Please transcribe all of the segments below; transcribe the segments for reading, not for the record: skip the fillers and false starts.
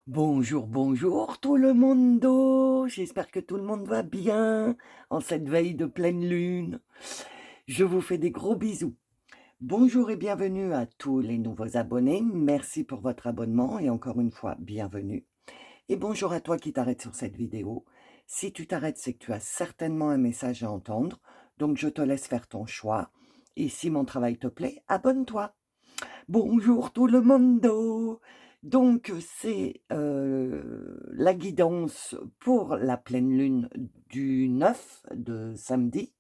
Bonjour, bonjour tout le mondo, j'espère que tout le monde va bien en cette veille de pleine lune. Je vous fais des gros bisous. Bonjour et bienvenue à tous les nouveaux abonnés. Merci pour votre abonnement et encore une fois, bienvenue. Et bonjour à toi qui t'arrêtes sur cette vidéo. Si tu t'arrêtes, c'est que tu as certainement un message à entendre, donc je te laisse faire ton choix. Et si mon travail te plaît, abonne-toi. Bonjour tout le mondo. Donc c'est, la guidance pour la pleine lune du 9 de samedi.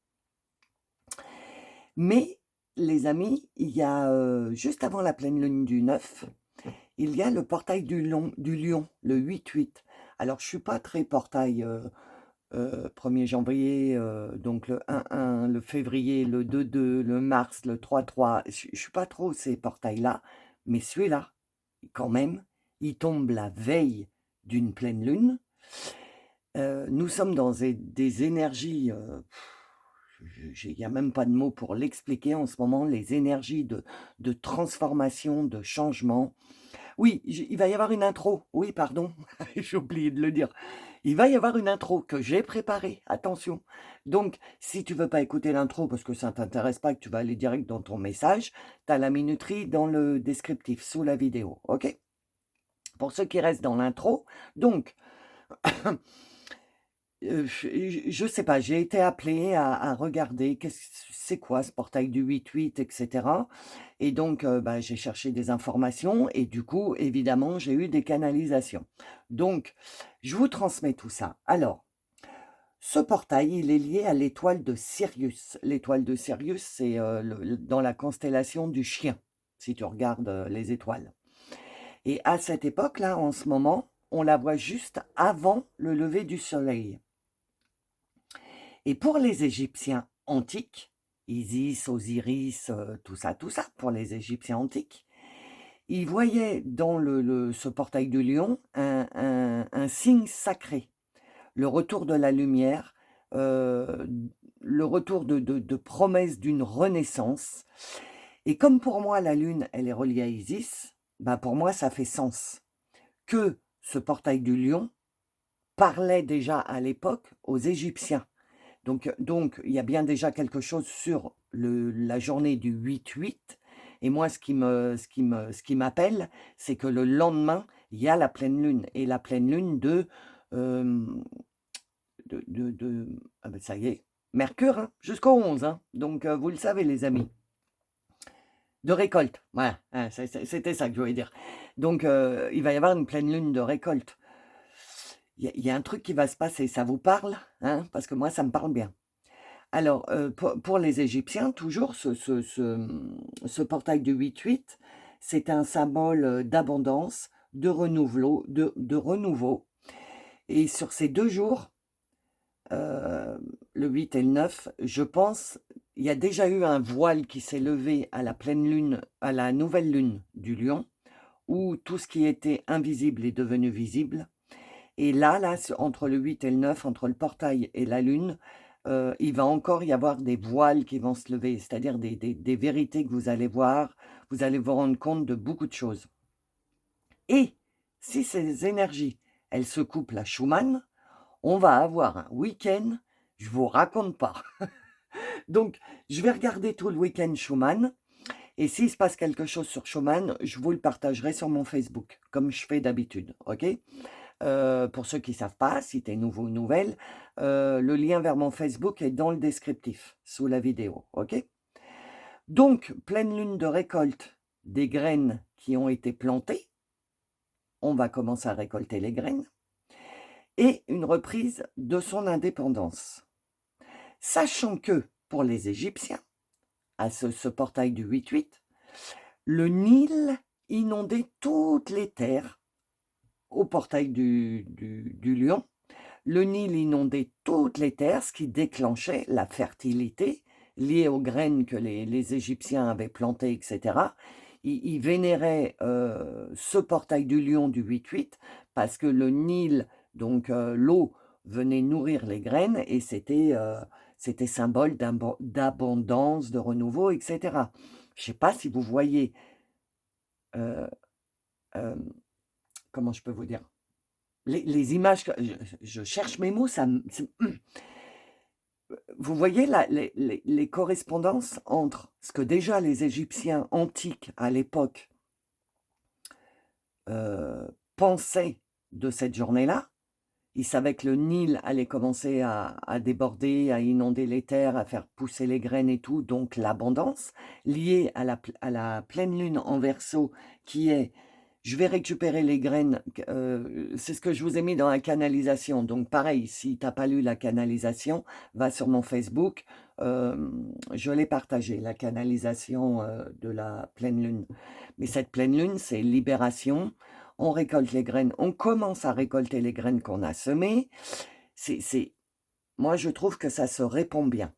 Mais les amis, il y a, juste avant la pleine lune du 9, il y a le portail du lion, le 8-8. Alors je suis pas très portail, 1er janvier, donc le 1-1, le février, le 2-2, le mars, le 3-3. Je suis pas trop ces portails-là, mais celui-là, quand même, il tombe la veille d'une pleine lune. Nous sommes dans des énergies, il n'y a même pas de mots pour l'expliquer en ce moment, les énergies de transformation, de changement. Oui, il va y avoir une intro. Oui, pardon, j'ai oublié de le dire. Il va y avoir une intro que j'ai préparée, attention. Donc, si tu veux pas écouter l'intro parce que ça ne t'intéresse pas, que tu vas aller direct dans ton message, tu as la minuterie dans le descriptif, sous la vidéo, ok? Pour ceux qui restent dans l'intro, donc, je sais pas, j'ai été appelée à regarder c'est quoi ce portail du 8-8, et cetera. Et donc, bah, j'ai cherché des informations et du coup, évidemment, j'ai eu des canalisations. Donc, je vous transmets tout ça. Alors, ce portail, il est lié à l'étoile de Sirius. L'étoile de Sirius, c'est, dans la constellation du Chien, si tu regardes, les étoiles. Et à cette époque-là, en ce moment, on la voit juste avant le lever du soleil. Et pour les Égyptiens antiques, Isis, Osiris, tout ça, pour les Égyptiens antiques, ils voyaient dans ce portail du lion un signe sacré, le retour de la lumière, euh, le retour de promesse d'une renaissance. Et comme pour moi, la lune, elle est reliée à Isis, bah pour moi, ça fait sens que ce portail du lion parlait déjà à l'époque aux Égyptiens. Donc, il y a bien déjà quelque chose sur la journée du 8-8. Et moi, ce qui m'appelle, c'est que le lendemain, il y a la pleine lune. Et la pleine lune euh, ah ben ça y est, Mercure, hein, jusqu'au 11. Hein. Donc, vous le savez, les amis. De récolte. Voilà, hein, c'était ça que je voulais dire. Donc, il va y avoir une pleine lune de récolte. Il y a un truc qui va se passer. Ça vous parle, hein? Parce que moi, ça me parle bien. Alors, pour les Égyptiens, toujours, ce portail du 8-8, c'est un symbole d'abondance, de renouveau. Et sur ces 2 jours, le 8 et le 9, je pense, il y a déjà eu un voile qui s'est levé à la pleine lune, à la nouvelle lune du Lion, où tout ce qui était invisible est devenu visible. Et là, entre le 8 et le 9, entre le portail et la lune, il va encore y avoir des voiles qui vont se lever, c'est-à-dire des vérités que vous allez voir. Vous allez vous rendre compte de beaucoup de choses. Et si ces énergies, elles se couplent à Schumann, on va avoir un week-end, je vous raconte pas. Donc, je vais regarder tout le week-end Schumann. Et s'il se passe quelque chose sur Schumann, je vous le partagerai sur mon Facebook, comme je fais d'habitude, ok? Pour ceux qui ne savent pas, si tu es nouveau ou nouvelle, le lien vers mon Facebook est dans le descriptif, sous la vidéo, ok? Donc, pleine lune de récolte des graines qui ont été plantées, on va commencer à récolter les graines, et une reprise de son indépendance. Sachant que, pour les Égyptiens, à ce portail du 8-8, le Nil inondait toutes les terres au portail du lion. Le Nil inondait toutes les terres, ce qui déclenchait la fertilité liée aux graines que les Égyptiens avaient plantées, etc. Ils vénéraient ce portail du lion du 8-8 parce que le Nil, donc l'eau, venait nourrir les graines et c'était symbole d'abondance, de renouveau, etc. Je ne sais pas si vous voyez euh, euh, comment je peux vous dire? Les images que je cherche mes mots, ça me vous voyez là, les correspondances entre ce que déjà les Égyptiens antiques, à l'époque, pensaient de cette journée-là. Ils savaient que le Nil allait commencer à déborder, à inonder les terres, à faire pousser les graines et tout, donc l'abondance, liée à la pleine lune en Verseau qui est: «Je vais récupérer les graines», c'est ce que je vous ai mis dans la canalisation, donc pareil, si tu as pas lu la canalisation, va sur mon Facebook, je l'ai partagé, la canalisation, de la pleine lune. Mais cette pleine lune, c'est libération, on récolte les graines, on commence à récolter les graines qu'on a semées. C'est moi, je trouve que ça se répond bien.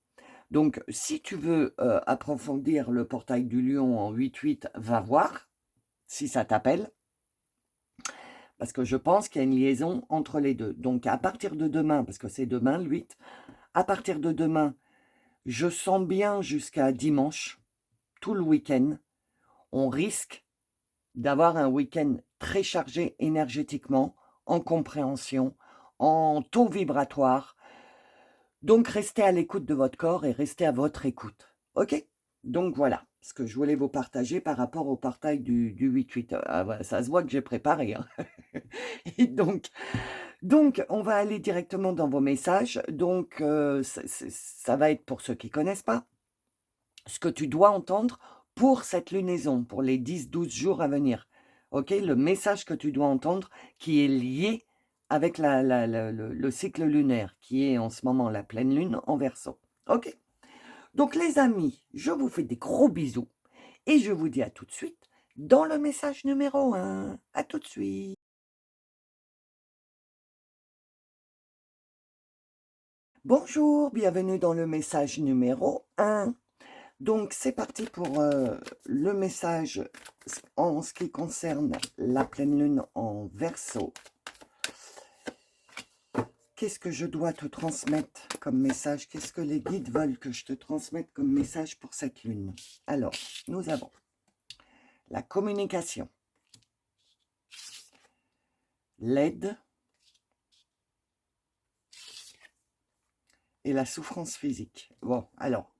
Donc si tu veux, approfondir le portail du lion en 8-8, va voir, si ça t'appelle, parce que je pense qu'il y a une liaison entre les 2. Donc à partir de demain, parce que c'est demain le 8, à partir de demain, je sens bien jusqu'à dimanche, tout le week-end, on risque d'avoir un week-end très chargé énergétiquement, en compréhension, en taux vibratoire. Donc restez à l'écoute de votre corps et restez à votre écoute. OK? Donc voilà, ce que je voulais vous partager par rapport au portail du 8-8. Ah bah, ça se voit que j'ai préparé, hein. Et donc on va aller directement dans vos messages. Donc ça va être pour ceux qui connaissent pas, ce que tu dois entendre pour cette lunaison, pour les 10-12 jours à venir. OK? Le message que tu dois entendre qui est lié avec le cycle lunaire, qui est en ce moment la pleine lune en Verseau. OK? Donc les amis, je vous fais des gros bisous et je vous dis à tout de suite dans le message numéro 1. À tout de suite. Bonjour, bienvenue dans le message numéro 1. Donc c'est parti pour le message en ce qui concerne la pleine lune en Verseau. Qu'est-ce que je dois te transmettre comme message? Qu'est-ce que les guides veulent que je te transmette comme message pour cette lune? Alors, nous avons la communication, l'aide et la souffrance physique. Bon, alors,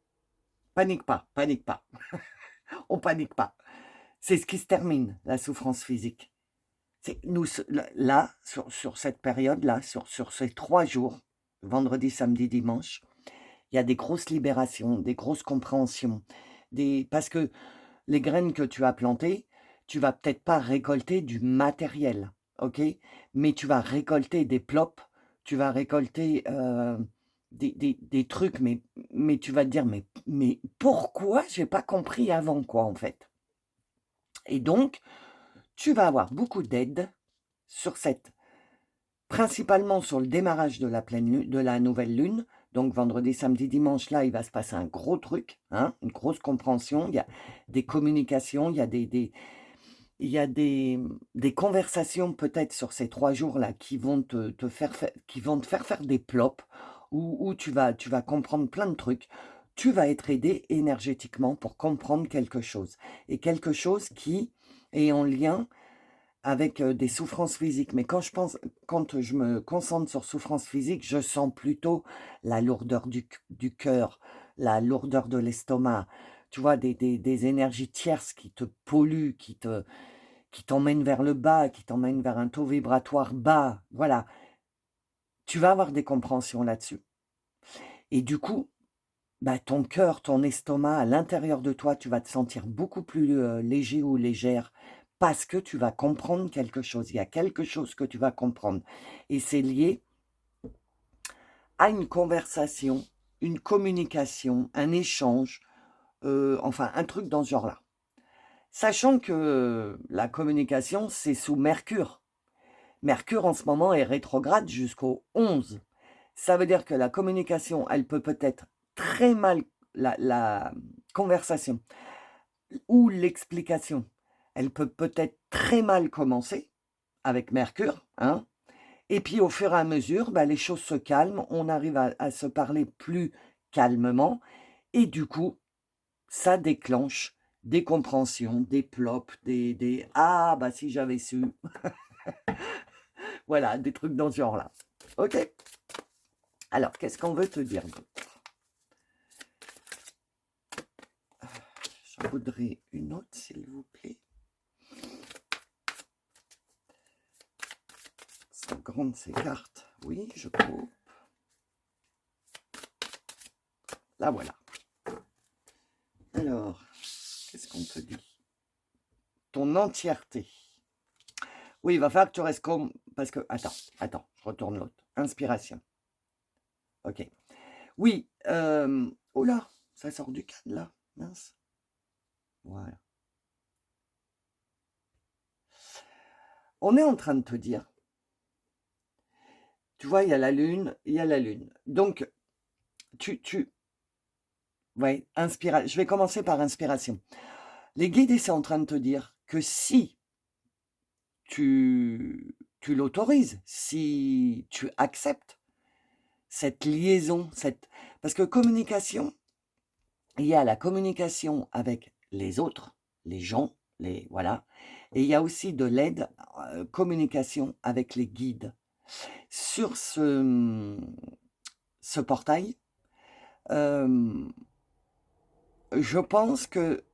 panique pas, panique pas. On panique pas. C'est ce qui se termine, la souffrance physique. Nous, là, sur cette période-là, sur ces 3 jours, vendredi, samedi, dimanche, il y a des grosses libérations, des grosses compréhensions. Parce que les graines que tu as plantées, tu vas peut-être pas récolter du matériel, ok? Mais tu vas récolter des plops, tu vas récolter des trucs, mais tu vas te dire, mais pourquoi j'ai pas compris avant, quoi, en fait? Et donc, tu vas avoir beaucoup d'aide sur principalement sur le démarrage de la pleine lune, de la nouvelle lune. Donc vendredi, samedi, dimanche, là, il va se passer un gros truc, hein, une grosse compréhension. Il y a des communications, il y a des conversations peut-être sur ces 3 jours-là qui vont qui vont te faire faire des plops, où tu vas comprendre plein de trucs. Tu vas être aidé énergétiquement pour comprendre quelque chose. Et quelque chose qui est en lien avec, des souffrances physiques. Mais quand je me concentre sur souffrances physiques, je sens plutôt la lourdeur du cœur, la lourdeur de l'estomac, tu vois? Des énergies tierces qui te polluent, qui t'emmènent vers le bas, qui t'emmènent vers un taux vibratoire bas. Voilà, tu vas avoir des compréhensions là-dessus et du coup, bah, ton cœur, ton estomac, à l'intérieur de toi, tu vas te sentir beaucoup plus, léger ou légère parce que tu vas comprendre quelque chose. Il y a quelque chose que tu vas comprendre et c'est lié à une conversation, une communication, un échange, enfin un truc dans ce genre-là. Sachant que la communication, c'est sous Mercure. Mercure, en ce moment, est rétrograde jusqu'au 11. Ça veut dire que la communication, elle peut-être très mal, la conversation ou l'explication, elle peut peut-être très mal commencer avec Mercure, hein. Et puis au fur et à mesure, bah, les choses se calment, on arrive à se parler plus calmement et du coup, ça déclenche des compréhensions, des plops, des «Ah bah si j'avais su». Voilà, des trucs dans ce genre-là. Ok. Alors, qu'est-ce qu'on veut te dire d'autre? J'en voudrais une autre, s'il vous plaît. Sont grandes ces cartes. Oui, je coupe. Là, voilà. Alors, qu'est-ce qu'on te dit? Ton entièreté. Oui, il va falloir que tu restes comme... Parce que... Attends, je retourne l'autre. Inspiration. Ok. Oui, oh là, ça sort du cadre, là. Mince. Voilà. On est en train de te dire... Tu vois, il y a la lune, il y a la lune. Donc, ouais, inspiration. Je vais commencer par inspiration. Les guides, ils sont en train de te dire que si tu l'autorises, si tu acceptes cette liaison, parce que communication, il y a la communication avec les autres, les gens, voilà, et il y a aussi de l'aide, communication avec les guides. Sur ce portail, je pense que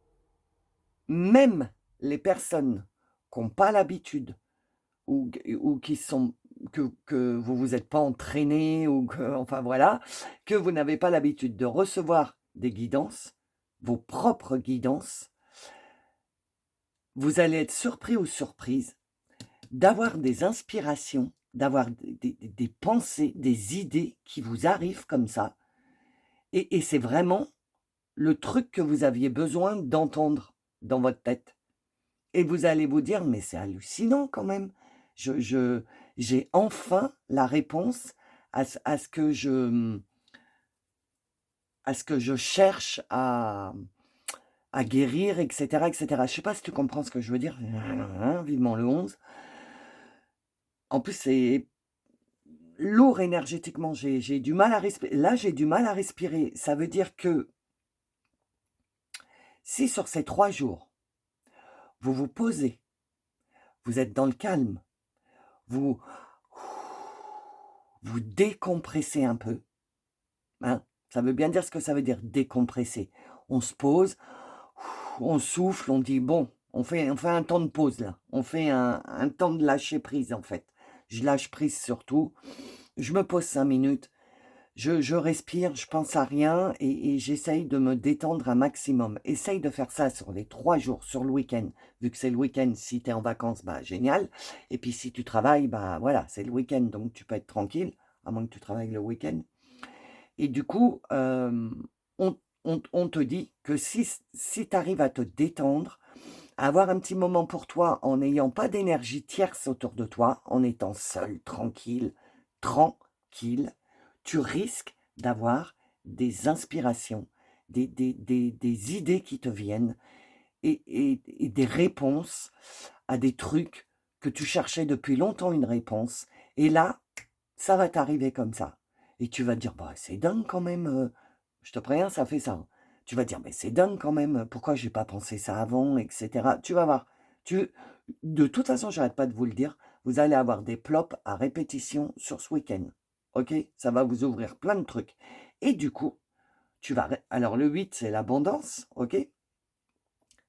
même les personnes qui n'ont pas l'habitude ou qui sont que vous vous êtes pas entraîné ou que enfin voilà, que vous n'avez pas l'habitude de recevoir des guidances, vos propres guidances, vous allez être surpris ou surprise d'avoir des inspirations, d'avoir des pensées, des idées qui vous arrivent comme ça. Et c'est vraiment le truc que vous aviez besoin d'entendre dans votre tête. Et vous allez vous dire, mais c'est hallucinant quand même. J'ai enfin la réponse à ce que je cherche à guérir, etc., etc. Je ne sais pas si tu comprends ce que je veux dire. Vivement le 11. En plus, c'est lourd énergétiquement. J'ai du mal à respirer. Là, j'ai du mal à respirer. Ça veut dire que si sur ces 3 jours, vous vous posez, vous êtes dans le calme, vous décompressez un peu, hein, ça veut bien dire ce que ça veut dire, décompresser. On se pose, on souffle, on dit, bon, on fait un temps de pause là. On fait un temps de lâcher prise en fait. Je lâche prise surtout. Je me pose 5 minutes. Je respire, je pense à rien et j'essaye de me détendre un maximum. Essaye de faire ça sur les 3 jours, sur le week-end. Vu que c'est le week-end, si tu es en vacances, bah génial. Et puis si tu travailles, bah voilà, c'est le week-end, donc tu peux être tranquille, à moins que tu travailles le week-end. Et du coup, on te dit que si tu arrives à te détendre, à avoir un petit moment pour toi en n'ayant pas d'énergie tierce autour de toi, en étant seul, tranquille, tu risques d'avoir des inspirations, des idées qui te viennent et des réponses à des trucs que tu cherchais depuis longtemps une réponse. Et là, ça va t'arriver comme ça. Et tu vas te dire, bah, c'est dingue quand même, je te préviens, ça fait ça. Hein. Tu vas te dire, mais c'est dingue quand même, pourquoi j'ai pas pensé ça avant, etc. Tu vas voir. De toute façon, j'arrête pas de vous le dire, vous allez avoir des plops à répétition sur ce week-end. Ok? Ça va vous ouvrir plein de trucs. Et du coup, alors le 8, c'est l'abondance, ok?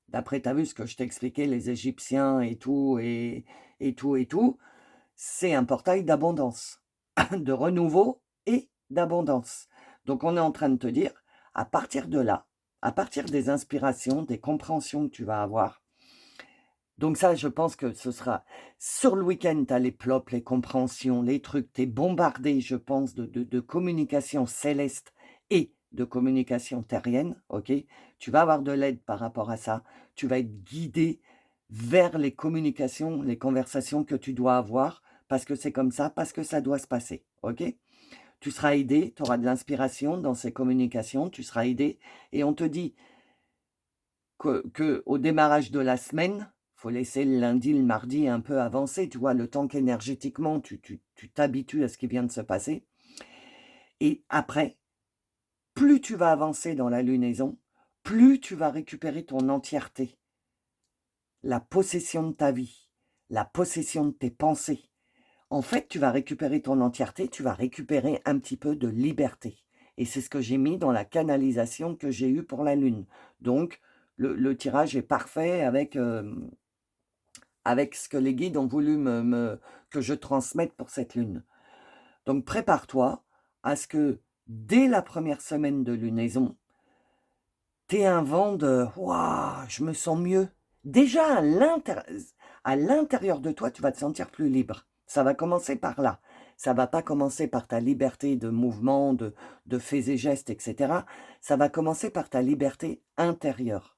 D'après, tu as vu ce que je t'ai expliqué, les Égyptiens et tout, et tout. C'est un portail d'abondance, de renouveau et d'abondance. Donc, on est en train de te dire, à partir de là, à partir des inspirations, des compréhensions que tu vas avoir, donc ça, je pense que ce sera sur le week-end, tu as les plops, les compréhensions, les trucs, tu es bombardé, je pense, de communication céleste et de communication terrienne, ok? Tu vas avoir de l'aide par rapport à ça, tu vas être guidé vers les communications, les conversations que tu dois avoir, parce que c'est comme ça, parce que ça doit se passer, ok? Tu seras aidé, tu auras de l'inspiration dans ces communications, tu seras aidé, et on te dit que au démarrage de la semaine, faut laisser le lundi, le mardi un peu avancer, tu vois, le temps qu'énergétiquement tu t'habitues à ce qui vient de se passer. Et après, plus tu vas avancer dans la lunaison, plus tu vas récupérer ton entièreté, la possession de ta vie, la possession de tes pensées. En fait, tu vas récupérer ton entièreté, tu vas récupérer un petit peu de liberté. Et c'est ce que j'ai mis dans la canalisation que j'ai eue pour la Lune. Donc, le tirage est parfait avec ce que les guides ont voulu que je transmette pour cette Lune. Donc, prépare-toi à ce que, dès la première semaine de lunaison, tu aies un vent de « Waouh, je me sens mieux ». Déjà, à l'intérieur de toi, tu vas te sentir plus libre. Ça va commencer par là. Ça va pas commencer par ta liberté de mouvement, de faits et gestes, etc. Ça va commencer par ta liberté intérieure.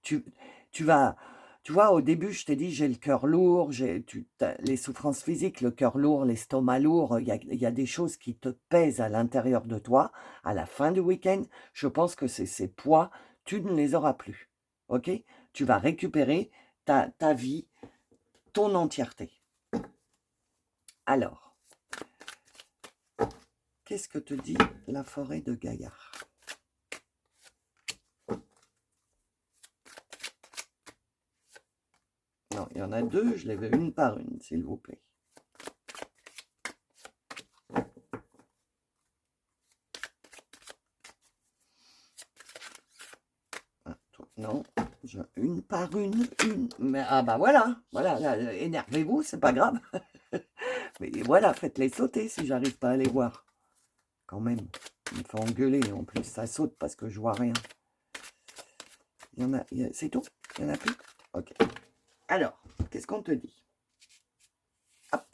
Tu, tu vas, tu vois, au début, je t'ai dit, j'ai le cœur lourd, les souffrances physiques, le cœur lourd, l'estomac lourd, il y a des choses qui te pèsent à l'intérieur de toi. À la fin du week-end, je pense que ces poids, tu ne les auras plus. OK? Tu vas récupérer ta vie, ton entièreté. Alors, qu'est-ce que te dit la forêt de Gaillard? Non, il y en a deux, je les veux une par une, s'il vous plaît. Non, une par une. Mais, ah bah voilà, énervez-vous, c'est pas grave. Mais voilà, faites-les sauter si j'arrive pas à les voir. Quand même, il me fait engueuler, en plus ça saute parce que je vois rien. Il y en a, c'est tout? Il y en a plus? Ok. Alors, qu'est-ce qu'on te dit? Hop.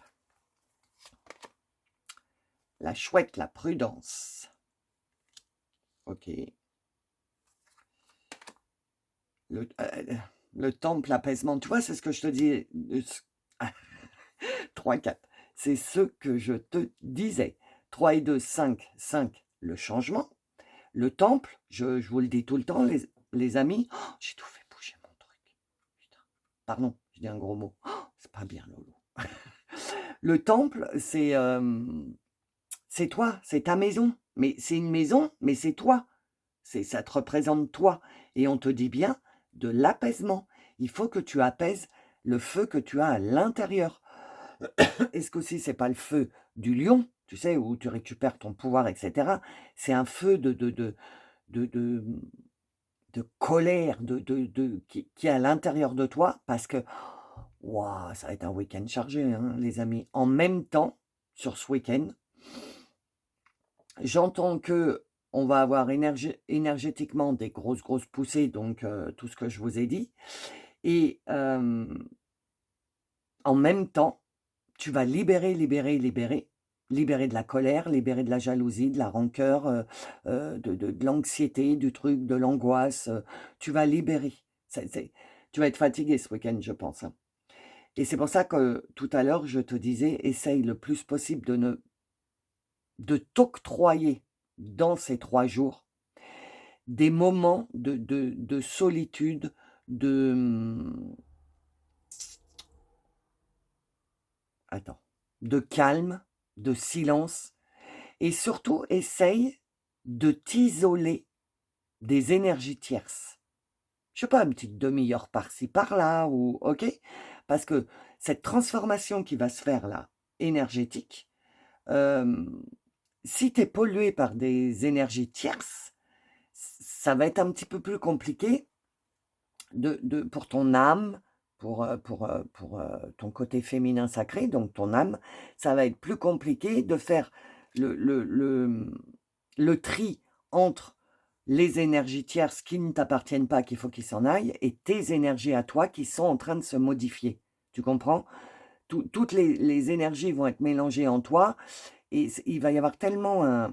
La chouette, la prudence. Ok. Le temple, l'apaisement. Tu vois, c'est ce que je te dis. 3, 4. C'est ce que je te disais. 3 et 2, 5. 5, le changement. Le temple, je vous le dis tout le temps, les amis. Oh, j'ai tout fait bouger mon truc. Putain. Pardon, je dis un gros mot. Oh, c'est pas bien, Lolo. Le temple, c'est toi, c'est ta maison. Mais c'est une maison, mais c'est toi. Ça te représente toi. Et on te dit bien de l'apaisement. Il faut que tu apaises le feu que tu as à l'intérieur. Est-ce que si c'est pas le feu du lion, tu sais, où tu récupères ton pouvoir, etc. C'est un feu de colère, qui est à l'intérieur de toi, parce que waouh, ça va être un week-end chargé, hein, les amis. En même temps, sur ce week-end, j'entends que on va avoir énergétiquement des grosses poussées, donc tout ce que je vous ai dit. Et en même temps, tu vas libérer de la colère, libérer de la jalousie, de la rancœur, de l'anxiété, du truc, de l'angoisse. Tu vas libérer. Tu vas être fatigué ce week-end, je pense, hein. Et c'est pour ça que tout à l'heure, je te disais, essaye le plus possible de t'octroyer dans ces 3 jours des moments de solitude, de calme, de silence. Et surtout, essaye de t'isoler des énergies tierces. Je sais pas, une petite demi-heure par-ci, par-là, ou ok? Parce que cette transformation qui va se faire là, énergétique, si tu es pollué par des énergies tierces, ça va être un petit peu plus compliqué pour ton âme, pour ton côté féminin sacré, donc ton âme, ça va être plus compliqué de faire le tri entre les énergies tierces qui ne t'appartiennent pas, qu'il faut qu'ils s'en aillent, et tes énergies à toi qui sont en train de se modifier. Tu comprends? Toutes les énergies vont être mélangées en toi, et il va y avoir tellement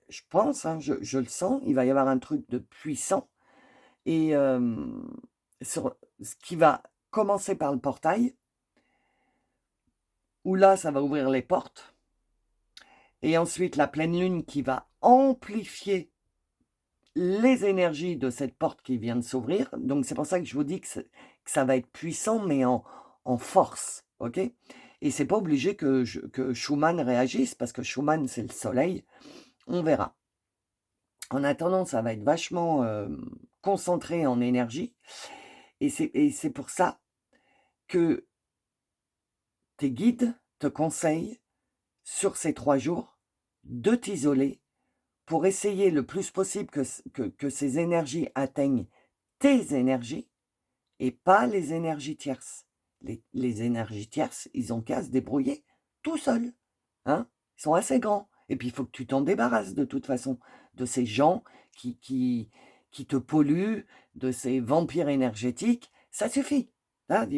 je pense, hein, je le sens, il va y avoir un truc de puissant, et ce qui va commencer par le portail, où là, ça va ouvrir les portes, et ensuite la pleine lune qui va amplifier les énergies de cette porte qui vient de s'ouvrir. Donc c'est pour ça que je vous dis que ça va être puissant, mais en force, ok? Et c'est pas obligé que Schumann réagisse, parce que Schumann, c'est le soleil. On verra. En attendant, ça va être vachement concentré en énergie. Et c'est pour ça que tes guides te conseillent, sur ces 3 jours, de t'isoler pour essayer le plus possible que ces énergies atteignent tes énergies et pas les énergies tierces. Les énergies tierces, ils ont qu'à se débrouiller tout seuls. Hein? Ils sont assez grands. Et puis, il faut que tu t'en débarrasses de toute façon, de ces gens qui te polluent, de ces vampires énergétiques. Ça suffit. Hein?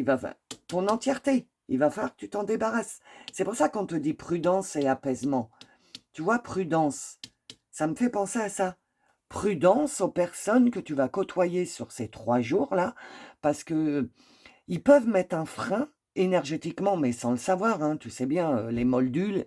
Ton entièreté, il va falloir que tu t'en débarrasses. C'est pour ça qu'on te dit prudence et apaisement. Tu vois, prudence, ça me fait penser à ça. Prudence aux personnes que tu vas côtoyer sur ces 3 jours-là, parce que ils peuvent mettre un frein énergétiquement, mais sans le savoir. Hein, tu sais bien, les moldus,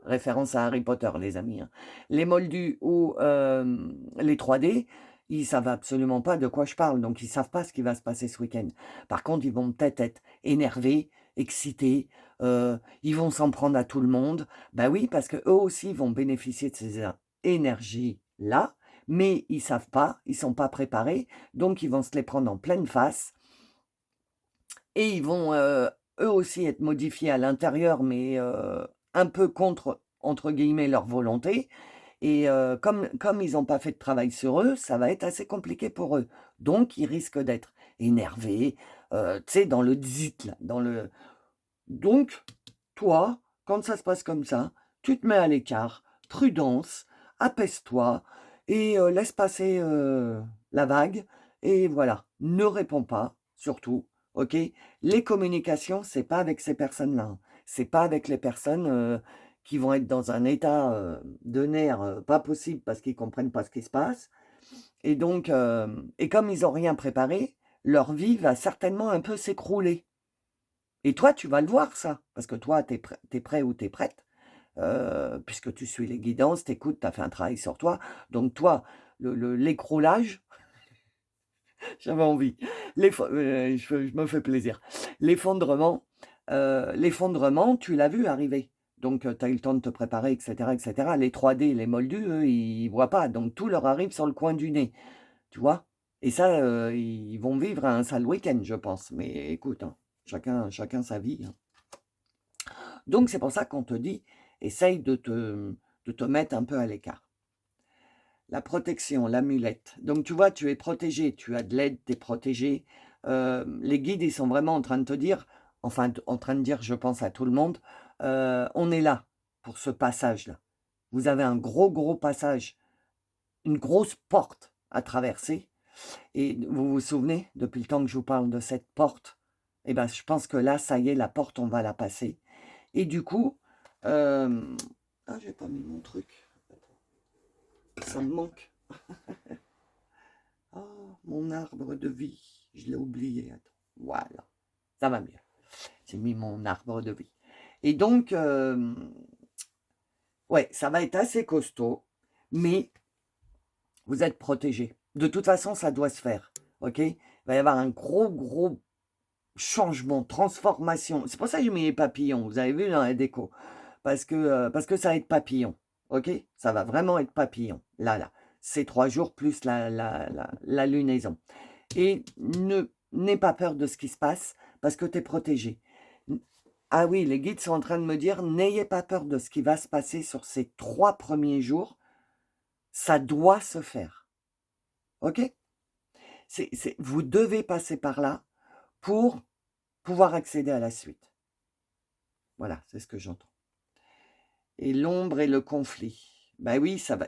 référence à Harry Potter, les amis. Hein, les moldus ou les 3D, ils savent absolument pas de quoi je parle, donc ils savent pas ce qui va se passer ce week-end. Par contre, ils vont peut-être être énervés, excités, ils vont s'en prendre à tout le monde. Ben oui, parce que eux aussi vont bénéficier de ces énergies-là, mais ils savent pas, ils sont pas préparés, donc ils vont se les prendre en pleine face. Et ils vont eux aussi être modifiés à l'intérieur, mais un peu contre, entre guillemets, leur volonté. Et comme ils n'ont pas fait de travail sur eux, ça va être assez compliqué pour eux. Donc, ils risquent d'être énervés, tu sais, dans le dzit, là, dans le... Donc, toi, quand ça se passe comme ça, tu te mets à l'écart, prudence, apaise-toi et laisse passer la vague. Et voilà, ne réponds pas, surtout, ok? Les communications, c'est pas avec ces personnes-là. Hein. C'est pas avec les personnes qui vont être dans un état de nerfs pas possible parce qu'ils comprennent pas ce qui se passe. Et donc, et comme ils n'ont rien préparé, leur vie va certainement un peu s'écrouler. Et toi, tu vas le voir, ça, parce que toi, tu es prêt ou tu es prête, puisque tu suis les guidances, tu écoutes, tu as fait un travail sur toi. Donc, toi, l'écroulage, j'avais envie, je me fais plaisir. L'effondrement, tu l'as vu arriver. Donc, tu as eu le temps de te préparer, etc., etc. Les 3D, les moldus, eux, ils ne voient pas. Donc, tout leur arrive sur le coin du nez, tu vois. Et ça, ils vont vivre un sale week-end, je pense. Mais écoute, hein, chacun sa vie. Hein. Donc, c'est pour ça qu'on te dit, essaye de te mettre un peu à l'écart. La protection, l'amulette. Donc, tu vois, tu es protégé, tu as de l'aide, tu es protégé. Les guides, ils sont vraiment en train de te dire, enfin, en train de dire, je pense à tout le monde, on est là pour ce passage-là. Vous avez un gros passage, une grosse porte à traverser. Et vous vous souvenez, depuis le temps que je vous parle de cette porte, eh ben, je pense que là, ça y est, la porte, on va la passer. Et du coup, ah, j'ai pas mis mon truc. Ça me manque. Oh, mon arbre de vie. Je l'ai oublié. Attends. Voilà. Ça va mieux. J'ai mis mon arbre de vie. Et donc, ouais, ça va être assez costaud. Mais vous êtes protégés. De toute façon, ça doit se faire. OK? Il va y avoir un gros changement, transformation. C'est pour ça que j'ai mis les papillons. Vous avez vu dans la déco. Parce que ça va être papillon. OK? Ça va vraiment être papillon. Là. Ces 3 jours plus la lunaison. Et n'aie pas peur de ce qui se passe parce que tu es protégé. Ah oui, les guides sont en train de me dire, n'ayez pas peur de ce qui va se passer sur ces 3 premiers jours. Ça doit se faire. OK? Vous devez passer par là pour pouvoir accéder à la suite. Voilà, c'est ce que j'entends. Et l'ombre et le conflit. Ben oui, ça va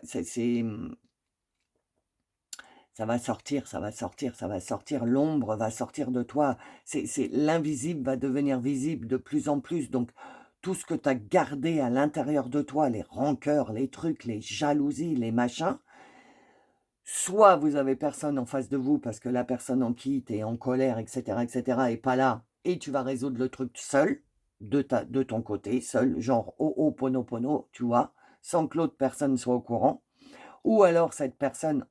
sortir. L'ombre va sortir de toi. L'invisible va devenir visible de plus en plus. Donc, tout ce que tu as gardé à l'intérieur de toi, les rancœurs, les trucs, les jalousies, les machins, soit vous avez personne en face de vous parce que la personne en qui tu es en colère, etc., est pas là et tu vas résoudre le truc seul, de ton côté, seul, genre pono, tu vois, sans que l'autre personne soit au courant. Ou alors cette personne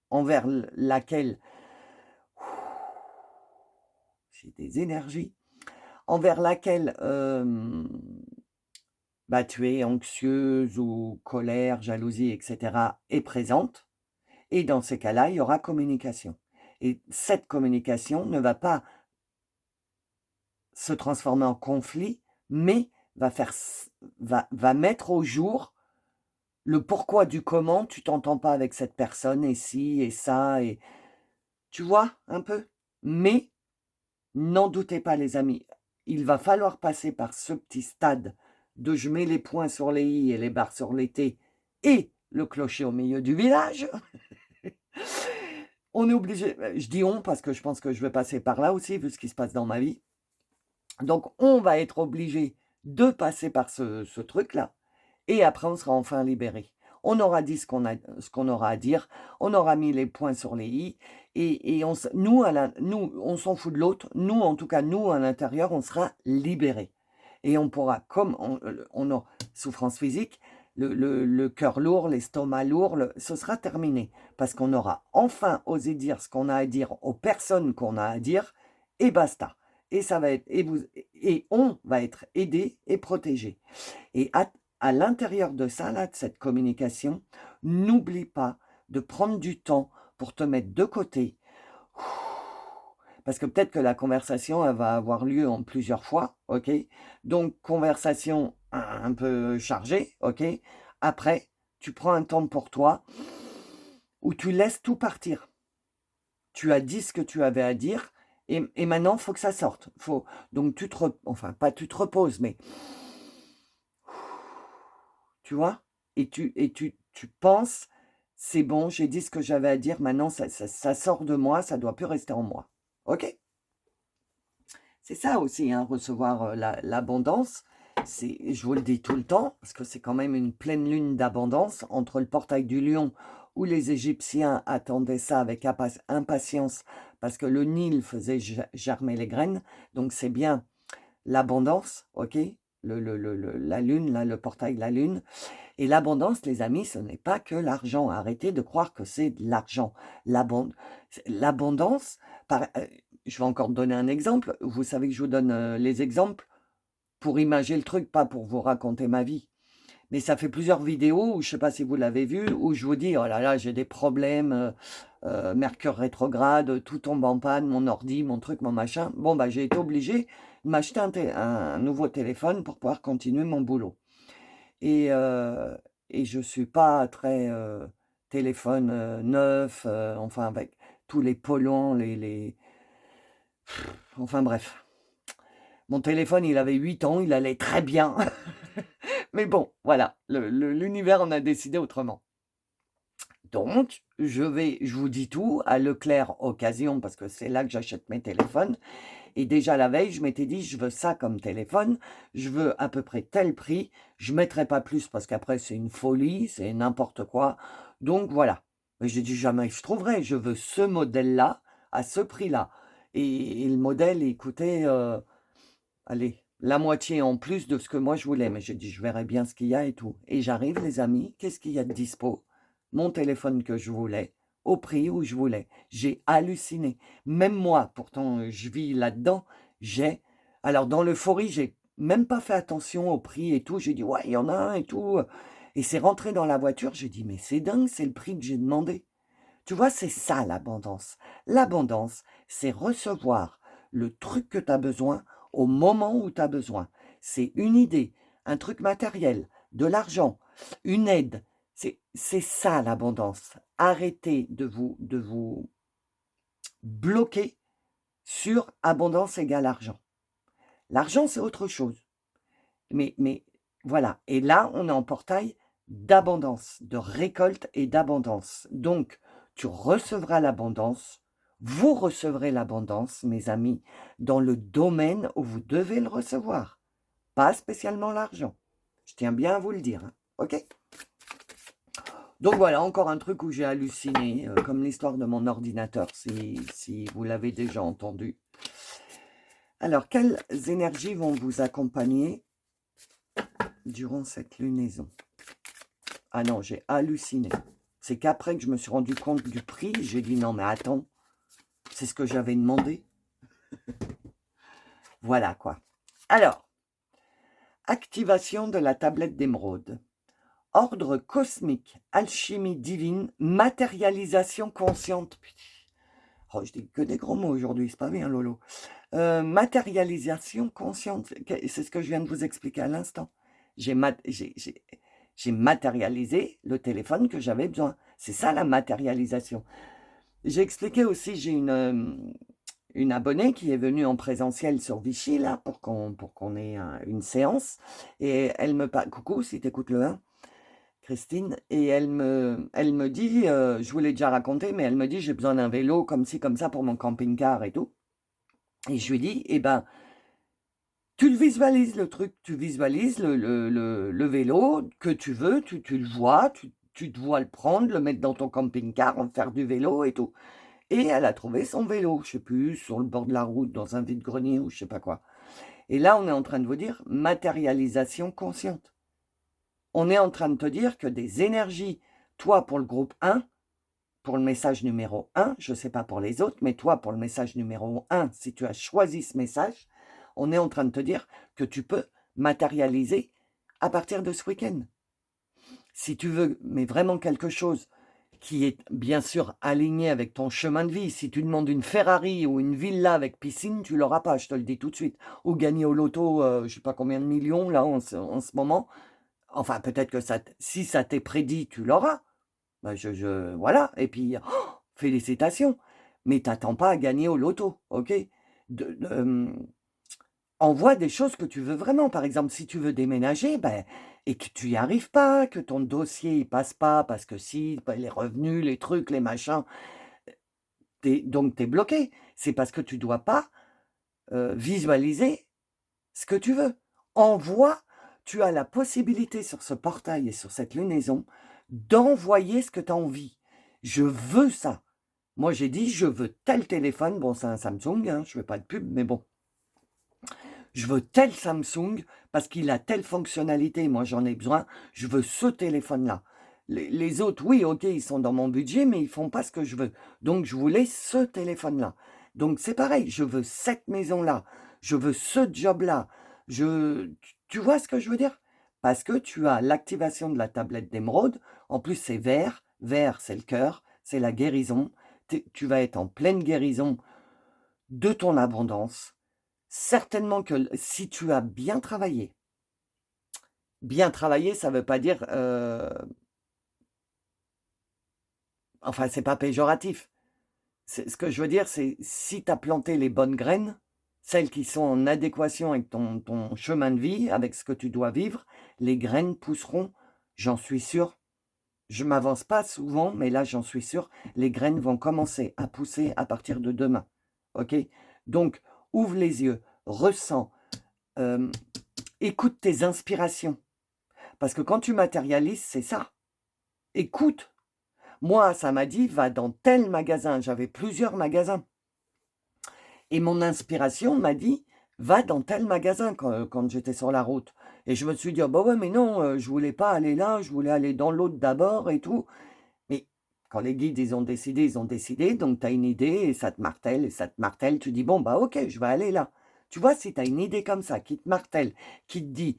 envers laquelle j'ai des énergies, envers laquelle tu es anxieuse ou colère, jalousie, etc. est présente. Et dans ces cas-là, il y aura communication. Et cette communication ne va pas se transformer en conflit, mais va mettre au jour le pourquoi du comment tu t'entends pas avec cette personne, et ci, et ça, et tu vois un peu? Mais n'en doutez pas les amis, il va falloir passer par ce petit stade de je mets les points sur les i et les barres sur les t et le clocher au milieu du village. On est obligé, je dis on parce que je pense que je vais passer par là aussi vu ce qui se passe dans ma vie. Donc on va être obligé de passer par ce truc-là et après on sera enfin libéré. On aura dit ce qu'on aura à dire, on aura mis les points sur les i et nous, on s'en fout de l'autre, nous en tout cas, nous à l'intérieur, on sera libérés. Et on pourra, comme on a souffrance physique, le cœur lourd, l'estomac lourd, ce sera terminé. Parce qu'on aura enfin osé dire ce qu'on a à dire aux personnes qu'on a à dire, et basta. Et ça va être, et on va être aidé et protégé. Et à l'intérieur de ça, là, de cette communication, n'oublie pas de prendre du temps pour te mettre de côté. Parce que peut-être que la conversation, elle va avoir lieu en plusieurs fois, ok? Donc, conversation un peu chargée, ok? Après, tu prends un temps pour toi où tu laisses tout partir. Tu as dit ce que tu avais à dire et maintenant, il faut que ça sorte. Donc, enfin, pas tu te reposes, mais tu vois? Et tu penses, c'est bon, j'ai dit ce que j'avais à dire, maintenant ça sort de moi, ça doit plus rester en moi. Ok? C'est ça aussi, hein, recevoir l'abondance. Je vous le dis tout le temps, parce que c'est quand même une pleine lune d'abondance entre le portail du lion où les Égyptiens attendaient ça avec impatience parce que le Nil faisait germer les graines. Donc c'est bien l'abondance, ok? La lune, là, le portail de la lune. Et l'abondance, les amis, ce n'est pas que l'argent. Arrêtez de croire que c'est de l'argent. L'abondance, je vais encore donner un exemple. Vous savez que je vous donne les exemples pour imager le truc, pas pour vous raconter ma vie. Mais ça fait plusieurs vidéos, où, je ne sais pas si vous l'avez vu, où je vous dis, oh là là, j'ai des problèmes, Mercure rétrograde, tout tombe en panne, mon ordi, mon truc, mon machin. Bon, bah, j'ai été obligée de m'acheter un nouveau téléphone pour pouvoir continuer mon boulot. Et je ne suis pas très téléphone neuf, enfin avec tous les polluants, enfin bref. Mon téléphone, il avait 8 ans, il allait très bien. Mais bon, voilà, l'univers en a décidé autrement. Donc, je vous dis tout, à Leclerc Occasion, parce que c'est là que j'achète mes téléphones. Et déjà la veille, je m'étais dit, je veux ça comme téléphone, je veux à peu près tel prix, je ne mettrai pas plus parce qu'après c'est une folie, c'est n'importe quoi. Donc voilà. Mais j'ai dit, jamais je trouverai, je veux ce modèle-là, à ce prix-là. Et le modèle, il coûtait, allez, la moitié en plus de ce que moi je voulais. Mais j'ai dit, je verrai bien ce qu'il y a et tout. Et j'arrive, les amis, qu'est-ce qu'il y a de dispo? Mon téléphone que je voulais, au prix où je voulais. J'ai halluciné. Même moi, pourtant, je vis là-dedans, alors dans l'euphorie, j'ai même pas fait attention au prix et tout. J'ai dit, ouais, il y en a un et tout. Et c'est rentré dans la voiture, j'ai dit, mais c'est dingue, c'est le prix que j'ai demandé. Tu vois, c'est ça l'abondance. L'abondance, c'est recevoir le truc que tu as besoin au moment où tu as besoin. C'est une idée, un truc matériel, de l'argent, une aide. C'est ça l'abondance. Arrêtez de vous bloquer sur abondance égale argent. L'argent, c'est autre chose. Mais voilà. Et là, on est en portail d'abondance, de récolte et d'abondance. Donc, tu recevras l'abondance, vous recevrez l'abondance, mes amis, dans le domaine où vous devez le recevoir. Pas spécialement l'argent. Je tiens bien à vous le dire. Hein. OK? Donc voilà, encore un truc où j'ai halluciné, comme l'histoire de mon ordinateur, si vous l'avez déjà entendu. Alors, quelles énergies vont vous accompagner durant cette lunaison? Ah non, j'ai halluciné. C'est qu'après que je me suis rendu compte du prix, j'ai dit non mais attends, c'est ce que j'avais demandé. Voilà quoi. Alors, activation de la tablette d'émeraude. Ordre cosmique, alchimie divine, matérialisation consciente. Oh, je dis que des gros mots aujourd'hui, c'est pas bien Lolo. Matérialisation consciente, c'est ce que je viens de vous expliquer à l'instant. J'ai matérialisé le téléphone que j'avais besoin. C'est ça la matérialisation. J'ai expliqué aussi, j'ai une abonnée qui est venue en présentiel sur Vichy, là, pour qu'on ait une séance. Et elle me parle, coucou, si t'écoutes le 1, Christine, et elle me dit, je vous l'ai déjà raconté, mais elle me dit, j'ai besoin d'un vélo comme ci, comme ça pour mon camping-car et tout. Et je lui dis, eh ben, tu le visualises le truc, tu visualises le vélo que tu veux, tu le vois, tu te vois le prendre, le mettre dans ton camping-car, en faire du vélo et tout. Et elle a trouvé son vélo, je sais plus, sur le bord de la route, dans un vide-grenier ou je sais pas quoi. Et là, on est en train de vous dire matérialisation consciente. On est en train de te dire que des énergies, toi pour le groupe 1, pour le message numéro 1, je ne sais pas pour les autres, mais toi pour le message numéro 1, si tu as choisi ce message, on est en train de te dire que tu peux matérialiser à partir de ce week-end. Si tu veux, mais vraiment quelque chose qui est bien sûr aligné avec ton chemin de vie. Si tu demandes une Ferrari ou une villa avec piscine, tu l'auras pas, je te le dis tout de suite. Ou gagner au loto, je ne sais pas combien de millions là en ce moment. Enfin, peut-être que si ça t'est prédit, tu l'auras. Ben, voilà. Et puis, félicitations. Mais t'attends pas à gagner au loto, ok? Envoie des choses que tu veux vraiment. Par exemple, si tu veux déménager, ben, et que tu n'y arrives pas, que ton dossier ne passe pas, parce que si, ben, les revenus, les trucs, les machins, donc tu es bloqué. C'est parce que tu ne dois pas visualiser ce que tu veux. Envoie, tu as la possibilité sur ce portail et sur cette lunaison d'envoyer ce que tu as envie. Je veux ça. Moi, j'ai dit, je veux tel téléphone. Bon, c'est un Samsung, hein, je ne fais pas de pub, mais bon. Je veux tel Samsung parce qu'il a telle fonctionnalité, moi j'en ai besoin, je veux ce téléphone-là. Les autres, oui, ok, ils sont dans mon budget, mais ils font pas ce que je veux. Donc je voulais ce téléphone-là. Donc c'est pareil, je veux cette maison-là, je veux ce job-là. Tu vois ce que je veux dire? Parce que tu as l'activation de la tablette d'émeraude, en plus c'est vert, vert c'est le cœur, c'est la guérison. Tu vas être en pleine guérison de ton abondance. Certainement que si tu as bien travaillé, ça ne veut pas dire, enfin, c'est pas péjoratif. Ce que je veux dire, c'est si tu as planté les bonnes graines, celles qui sont en adéquation avec ton chemin de vie, avec ce que tu dois vivre, les graines pousseront, j'en suis sûr. Je m'avance pas souvent, mais là, j'en suis sûr, les graines vont commencer à pousser à partir de demain. OK? Donc, ouvre les yeux, ressens, écoute tes inspirations. Parce que quand tu matérialises, c'est ça. Écoute. Moi, ça m'a dit, va dans tel magasin. J'avais plusieurs magasins. Et mon inspiration m'a dit, va dans tel magasin quand j'étais sur la route. Et je me suis dit, oh, bah ouais, mais non, je voulais pas aller là, je voulais aller dans l'autre d'abord et tout. Mais quand les guides, ils ont décidé. Donc, tu as une idée et ça te martèle. Tu dis, bon, bah ok, je vais aller là. Tu vois, si tu as une idée comme ça qui te martèle, qui te dit,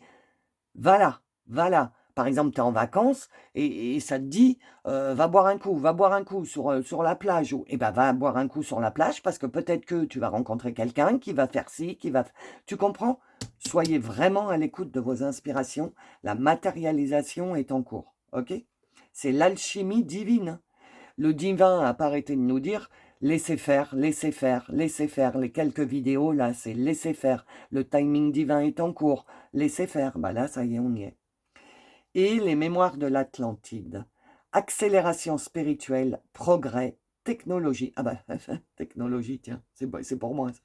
va là, va là. Par exemple, tu es en vacances et ça te dit, va boire un coup sur la plage. Eh ben, va boire un coup sur la plage parce que peut-être que tu vas rencontrer quelqu'un qui va faire ci, qui va... Tu comprends? Soyez vraiment à l'écoute de vos inspirations. La matérialisation est en cours, ok? C'est l'alchimie divine. Le divin n'a pas arrêté de nous dire, laissez faire, laissez faire, laissez faire. Les quelques vidéos, là, c'est laissez faire. Le timing divin est en cours. Laissez faire. Bah là, ça y est, on y est. Et les mémoires de l'Atlantide. Accélération spirituelle, progrès, technologie. Ah bah, technologie, tiens, c'est pour moi. Ça.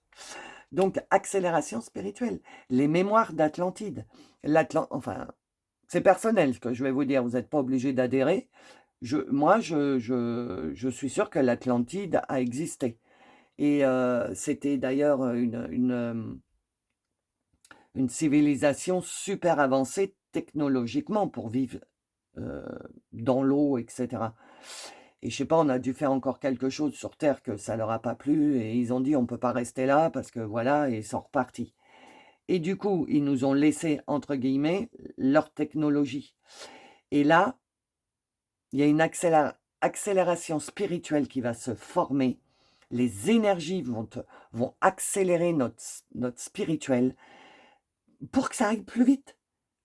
Donc, accélération spirituelle. Les mémoires d'Atlantide. Enfin, c'est personnel ce que je vais vous dire. Vous n'êtes pas obligé d'adhérer. Moi, je suis sûr que l'Atlantide a existé. Et c'était d'ailleurs une civilisation super avancée technologiquement pour vivre dans l'eau, etc. Et je sais pas, on a dû faire encore quelque chose sur Terre que ça leur a pas plu et ils ont dit on peut pas rester là parce que voilà, et ils sont repartis. Et du coup, ils nous ont laissé, entre guillemets, leur technologie. Et là, il y a une accélération spirituelle qui va se former les énergies vont accélérer notre spirituel pour que ça aille plus vite.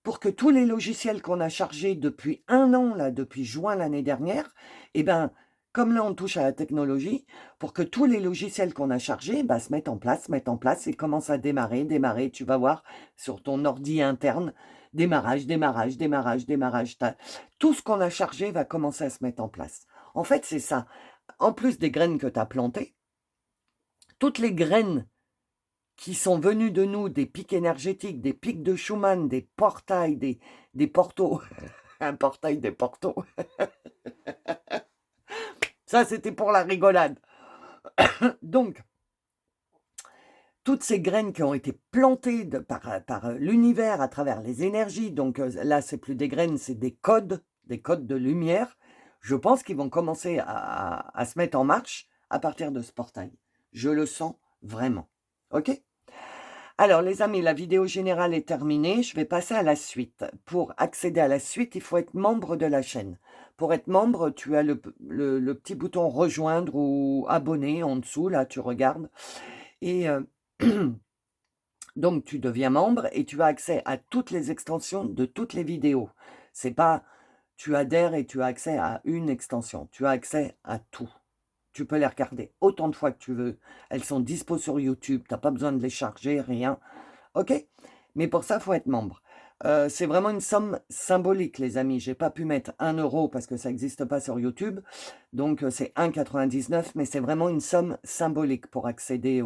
Pour que tous les logiciels qu'on a chargés depuis 1 an, là, depuis juin l'année dernière, eh ben, comme là on touche à la technologie, pour que tous les logiciels qu'on a chargés se mettent en place et commencent à démarrer, tu vas voir sur ton ordi interne, démarrage. Tout ce qu'on a chargé va commencer à se mettre en place. En fait, c'est ça. En plus des graines que tu as plantées, toutes les graines qui sont venus de nous, des pics énergétiques, des pics de Schumann, des portails, des portaux. Un portail des portaux. Ça, c'était pour la rigolade. Donc, toutes ces graines qui ont été plantées par l'univers à travers les énergies, donc là, c'est plus des graines, c'est des codes de lumière, je pense qu'ils vont commencer à se mettre en marche à partir de ce portail. Je le sens vraiment. OK ? Alors les amis, la vidéo générale est terminée, je vais passer à la suite. Pour accéder à la suite, il faut être membre de la chaîne. Pour être membre, tu as le petit bouton rejoindre ou abonner en dessous, là tu regardes. Et donc tu deviens membre et tu as accès à toutes les extensions de toutes les vidéos. C'est pas tu adhères et tu as accès à une extension, tu as accès à tout. Tu peux les regarder autant de fois que tu veux. Elles sont dispo sur YouTube. Tu n'as pas besoin de les charger, rien. OK? Mais pour ça, il faut être membre. C'est vraiment une somme symbolique, les amis. Je n'ai pas pu mettre 1 euro parce que ça n'existe pas sur YouTube. Donc, c'est 1,99 €. Mais c'est vraiment une somme symbolique pour accéder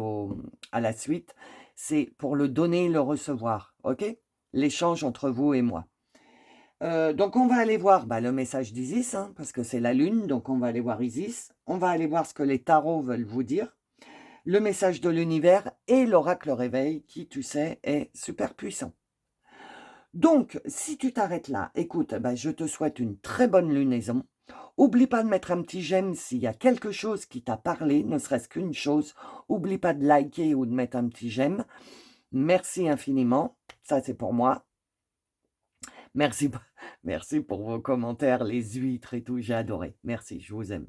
à la suite. C'est pour le donner et le recevoir. OK? L'échange entre vous et moi. Donc on va aller voir le message d'Isis, hein, parce que c'est la lune, donc on va aller voir Isis. On va aller voir ce que les tarots veulent vous dire. Le message de l'univers et l'oracle réveil, qui, tu sais, est super puissant. Donc, si tu t'arrêtes là, écoute, je te souhaite une très bonne lunaison. Oublie pas de mettre un petit j'aime s'il y a quelque chose qui t'a parlé, ne serait-ce qu'une chose. Oublie pas de liker ou de mettre un petit j'aime. Merci infiniment. Ça, c'est pour moi. Merci pour vos commentaires, les huîtres et tout, j'ai adoré. Merci, je vous aime.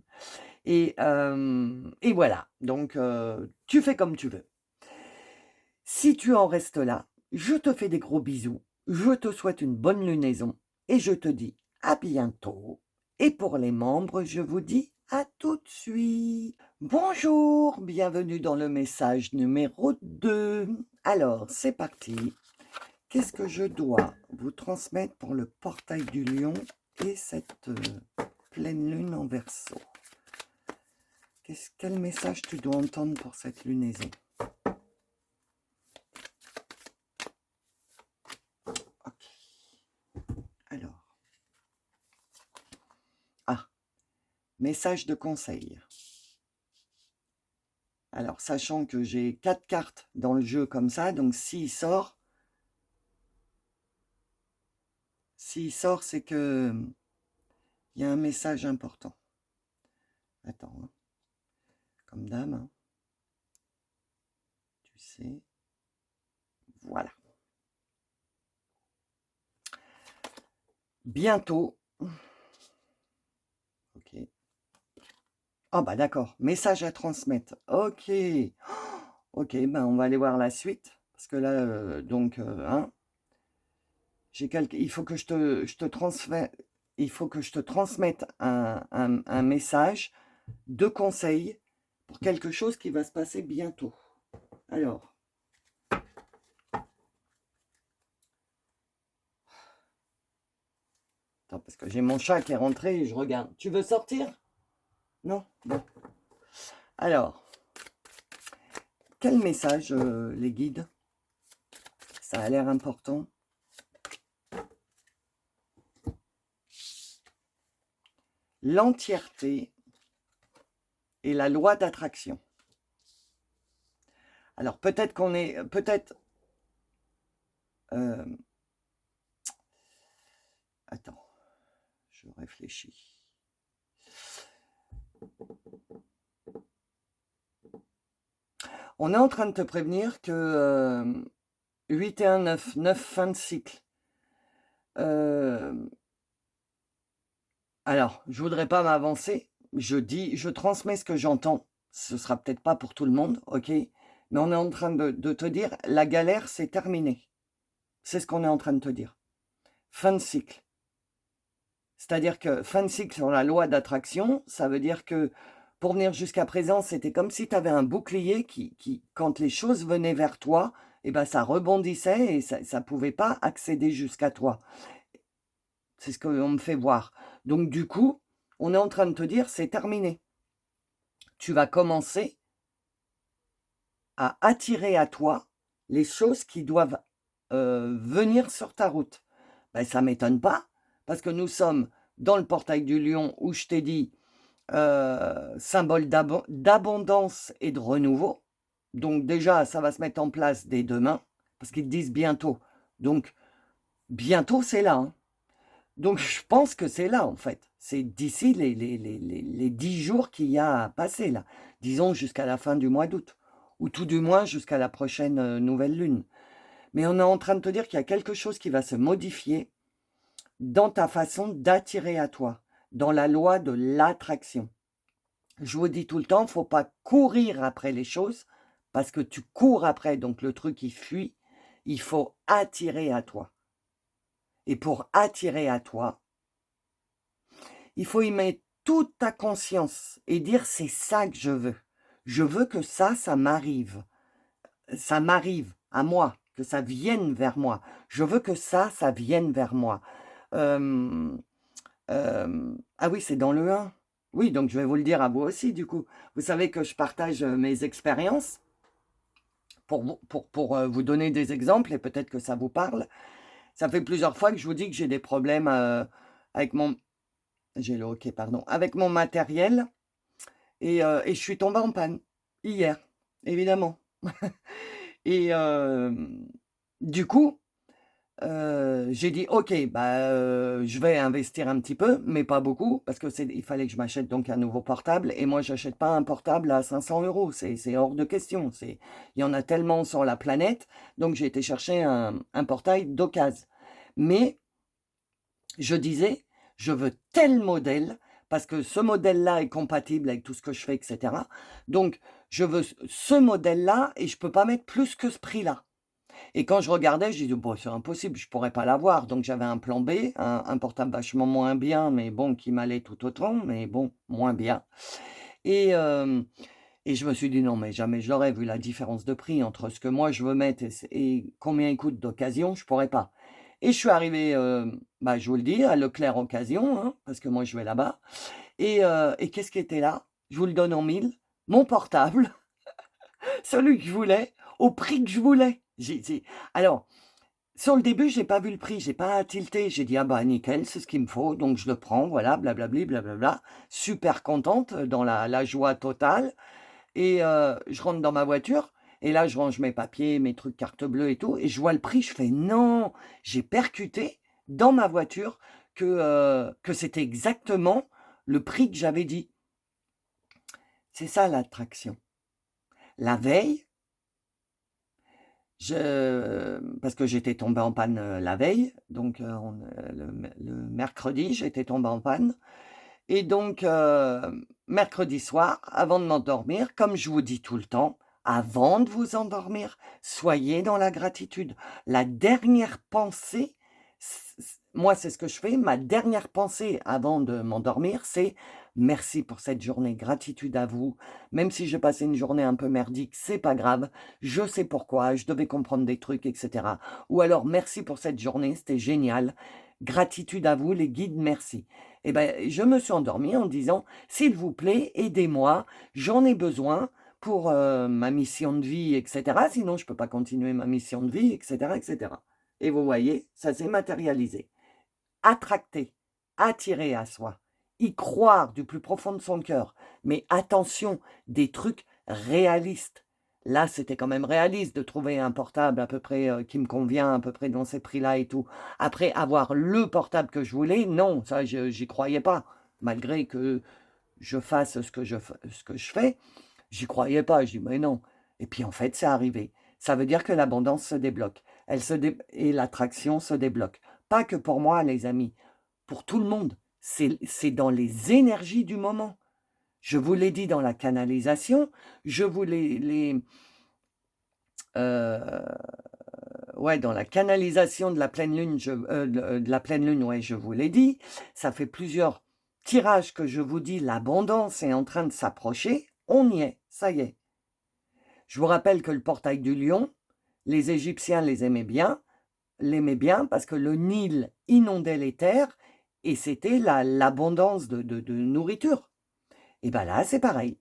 Et voilà, donc tu fais comme tu veux. Si tu en restes là, je te fais des gros bisous, je te souhaite une bonne lunaison et je te dis à bientôt. Et pour les membres, je vous dis à tout de suite. Bonjour, bienvenue dans le message numéro 2. Alors, c'est parti. Qu'est-ce que je dois vous transmettre pour le portail du lion et cette pleine lune en Verseau? Quel message tu dois entendre pour cette lunaison? Ok. Alors. Ah. Message de conseil. Alors, sachant que j'ai 4 cartes dans le jeu comme ça, donc s'il sort, c'est que il y a un message important. Attends, hein. Comme dame, hein. Tu sais. Voilà. Bientôt. Ok. Ah d'accord. Message à transmettre. Ok. Ok, on va aller voir la suite. Parce que là, hein. Il faut que je te transmette. Il faut que je te transmette un message de conseil pour quelque chose qui va se passer bientôt. Alors. Attends, parce que j'ai mon chat qui est rentré et je regarde. Tu veux sortir? Non? Bon. Alors. Quel message, les guides? Ça a l'air important. L'entièreté et la loi d'attraction. Alors peut-être qu'on est... Attends, je réfléchis. On est en train de te prévenir que 8 et 1, 9, 9 fin de cycle. Alors, je voudrais pas m'avancer. Je transmets ce que j'entends. Ce sera peut-être pas pour tout le monde, OK? Mais on est en train de te dire: «La galère, c'est terminé». C'est ce qu'on est en train de te dire. Fin de cycle. C'est-à-dire que fin de cycle sur la loi d'attraction, ça veut dire que pour venir jusqu'à présent, c'était comme si tu avais un bouclier qui quand les choses venaient vers toi, et ben, ça rebondissait et ça pouvait pas accéder jusqu'à toi. C'est ce qu'on me fait voir. Donc du coup, on est en train de te dire: «C'est terminé». Tu vas commencer à attirer à toi les choses qui doivent, venir sur ta route. Ben, ça m'étonne pas, parce que nous sommes dans le portail du lion où je t'ai dit, symbole d'abondance et de renouveau. Donc déjà, ça va se mettre en place dès demain, parce qu'ils te disent bientôt. Donc bientôt, c'est là, hein. Donc je pense que c'est là, en fait. C'est d'ici les 10 jours qu'il y a à passer là. Disons jusqu'à la fin du mois d'août, ou tout du moins jusqu'à la prochaine, nouvelle lune. Mais on est en train de te dire qu'il y a quelque chose qui va se modifier dans ta façon d'attirer à toi, dans la loi de l'attraction. Je vous dis tout le temps, faut pas courir après les choses, parce que tu cours après, donc le truc il fuit. Il faut attirer à toi. Et pour attirer à toi, il faut y mettre toute ta conscience et dire: «C'est ça que je veux. Je veux que ça m'arrive. Ça m'arrive à moi, que ça vienne vers moi. Je veux que ça vienne vers moi». Ah oui, c'est dans le 1. Oui, donc je vais vous le dire à vous aussi du coup. Vous savez que je partage, mes expériences pour vous donner des exemples et peut-être que ça vous parle. Ça fait plusieurs fois que je vous dis que j'ai des problèmes, avec mon j'ai le hoquet, pardon, avec mon matériel et je suis tombée en panne hier, évidemment. Et du coup, j'ai dit: «OK, bah, je vais investir un petit peu, mais pas beaucoup», parce que il fallait que je m'achète donc un nouveau portable et moi j'achète pas un portable à 500 €, c'est hors de question, il y en a tellement sur la planète, donc j'ai été chercher un portail d'occasion. Mais je disais: «Je veux tel modèle, parce que ce modèle-là est compatible avec tout ce que je fais et cetera. Donc je veux ce modèle-là et je peux pas mettre plus que ce prix-là». Et quand je regardais, j'ai dit: «Bon, c'est impossible, je pourrais pas l'avoir». Donc j'avais un plan B, un portable vachement moins bien, mais bon, qui m'allait tout autant, mais bon, moins bien. Et et je me suis dit: «Non, mais jamais je l'aurais, vu la différence de prix entre ce que moi je veux mettre et combien il coûte d'occasion, je pourrais pas». Et je suis arrivée, bah, je vous le dis, à Leclerc Occasion, hein, parce que moi je vais là-bas. Et qu'est-ce qui était là? Je vous le donne en mille, mon portable, celui que je voulais, au prix que je voulais. J'ai alors sur le début, j'ai pas vu le prix, j'ai pas tilté, j'ai dit: «Ah bah nickel, c'est ce qu'il me faut, donc je le prends, voilà, blablabli, blablabla». Super contente, dans la joie totale. Et je rentre dans ma voiture et là, je range mes papiers, mes trucs carte bleue et tout et je vois le prix, je fais: «Non!» J'ai percuté dans ma voiture que c'était exactement le prix que j'avais dit. C'est ça l'attraction. La veille, parce que j'étais tombée en panne, la veille, donc le mercredi, j'étais tombée en panne et donc mercredi soir, avant de m'endormir, comme je vous dis tout le temps, avant de vous endormir, soyez dans la gratitude. La dernière pensée, moi, c'est ce que je fais, ma dernière pensée avant de m'endormir, c'est: «Merci pour cette journée, gratitude à vous. Même si j'ai passé une journée un peu merdique, c'est pas grave, je sais pourquoi, je devais comprendre des trucs et cetera». Ou alors: «Merci pour cette journée, c'était génial. Gratitude à vous les guides, merci». Et ben, je me suis endormie en disant: «S'il vous plaît, aidez-moi, j'en ai besoin pour, ma mission de vie et cetera, sinon je peux pas continuer ma mission de vie et cetera et cetera». Et vous voyez, ça s'est matérialisé. Attracter, attirer à soi, y croire du plus profond de son cœur, mais attention, des trucs réalistes. Là, c'était quand même réaliste de trouver un portable à peu près, qui me convient, à peu près dans ces prix-là et tout. Après, avoir le portable que je voulais, non, ça j'y croyais pas. Malgré que je fasse ce que je fais, j'y croyais pas. Je dis: «Mais non». Et puis en fait, c'est arrivé. Ça veut dire que l'abondance se débloque. Elle se dé et l'attraction se débloque. Pas que pour moi, les amis, pour tout le monde. C'est dans les énergies du moment. Je vous l'ai dit dans la canalisation, je vous ouais, dans la canalisation de la pleine lune, de la pleine lune, ouais, je vous l'ai dit. Ça fait plusieurs tirages que je vous dis, l'abondance est en train de s'approcher. On y est, ça y est. Je vous rappelle que le portail du lion, les Égyptiens l'aimaient bien parce que le Nil inondait les terres et c'était l'abondance de nourriture. Et bien là, c'est pareil.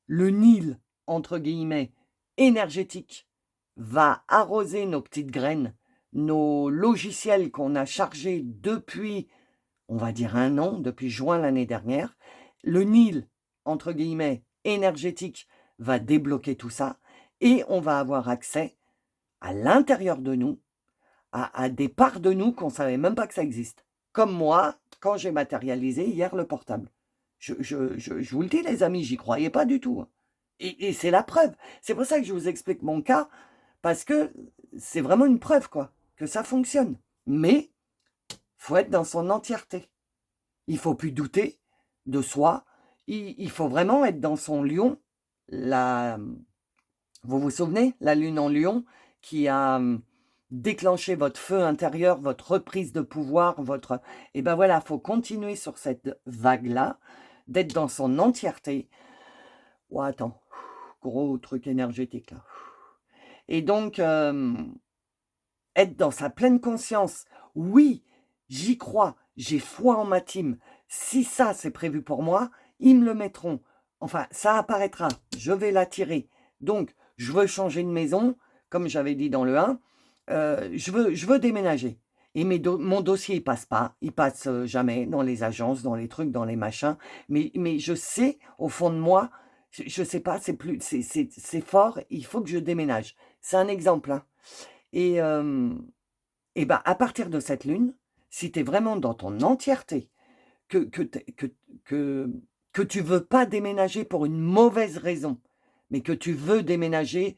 Le Nil, entre guillemets, énergétique, va arroser nos petites graines, nos logiciels qu'on a chargés depuis, on va dire 1 an, depuis juin l'année dernière. Le Nil, entre guillemets, énergétique, va débloquer tout ça et on va avoir accès à l'intérieur de nous, à des parts de nous qu'on ne savait même pas que ça existe. Comme moi, quand j'ai matérialisé hier le portable. Je vous le dis les amis, j'y croyais pas du tout. Et c'est la preuve. C'est pour ça que je vous explique mon cas, parce que c'est vraiment une preuve, quoi, que ça fonctionne. Mais faut être dans son entièreté. Il faut plus douter de soi. Il faut vraiment être dans son lion. Vous vous souvenez, la lune en lion qui a déclenché votre feu intérieur, votre reprise de pouvoir, Et ben voilà, il faut continuer sur cette vague-là, d'être dans son entièreté. Oh, attends, gros truc énergétique là. Et donc, être dans sa pleine conscience. Oui, j'y crois, j'ai foi en ma team. Si ça, c'est prévu pour moi, ils me le mettront. Enfin, ça apparaîtra, je vais l'attirer. Donc, je veux changer de maison, comme j'avais dit dans le 1. Je veux déménager. Et mon dossier, il passe pas. Il passe jamais dans les agences, dans les trucs, dans les machins. Mais je sais, au fond de moi, je sais pas, c'est fort, il faut que je déménage. C'est un exemple, hein. Et ben, à partir de cette lune, si tu es vraiment dans ton entièreté, que tu veux pas déménager pour une mauvaise raison, mais que tu veux déménager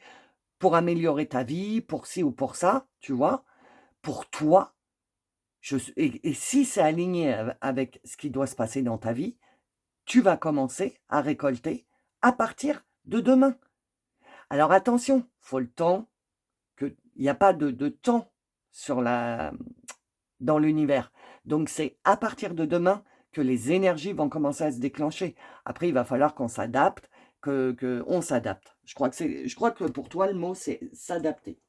pour améliorer ta vie, pour ci ou pour ça, tu vois, pour toi, et si c'est aligné avec ce qui doit se passer dans ta vie, tu vas commencer à récolter à partir de demain. Alors attention, faut le temps, il n'y a pas de temps dans l'univers. Donc c'est à partir de demain que les énergies vont commencer à se déclencher. Après, il va falloir qu'on s'adapte, qu'on s'adapte. Je crois que pour toi, le mot, c'est s'adapter.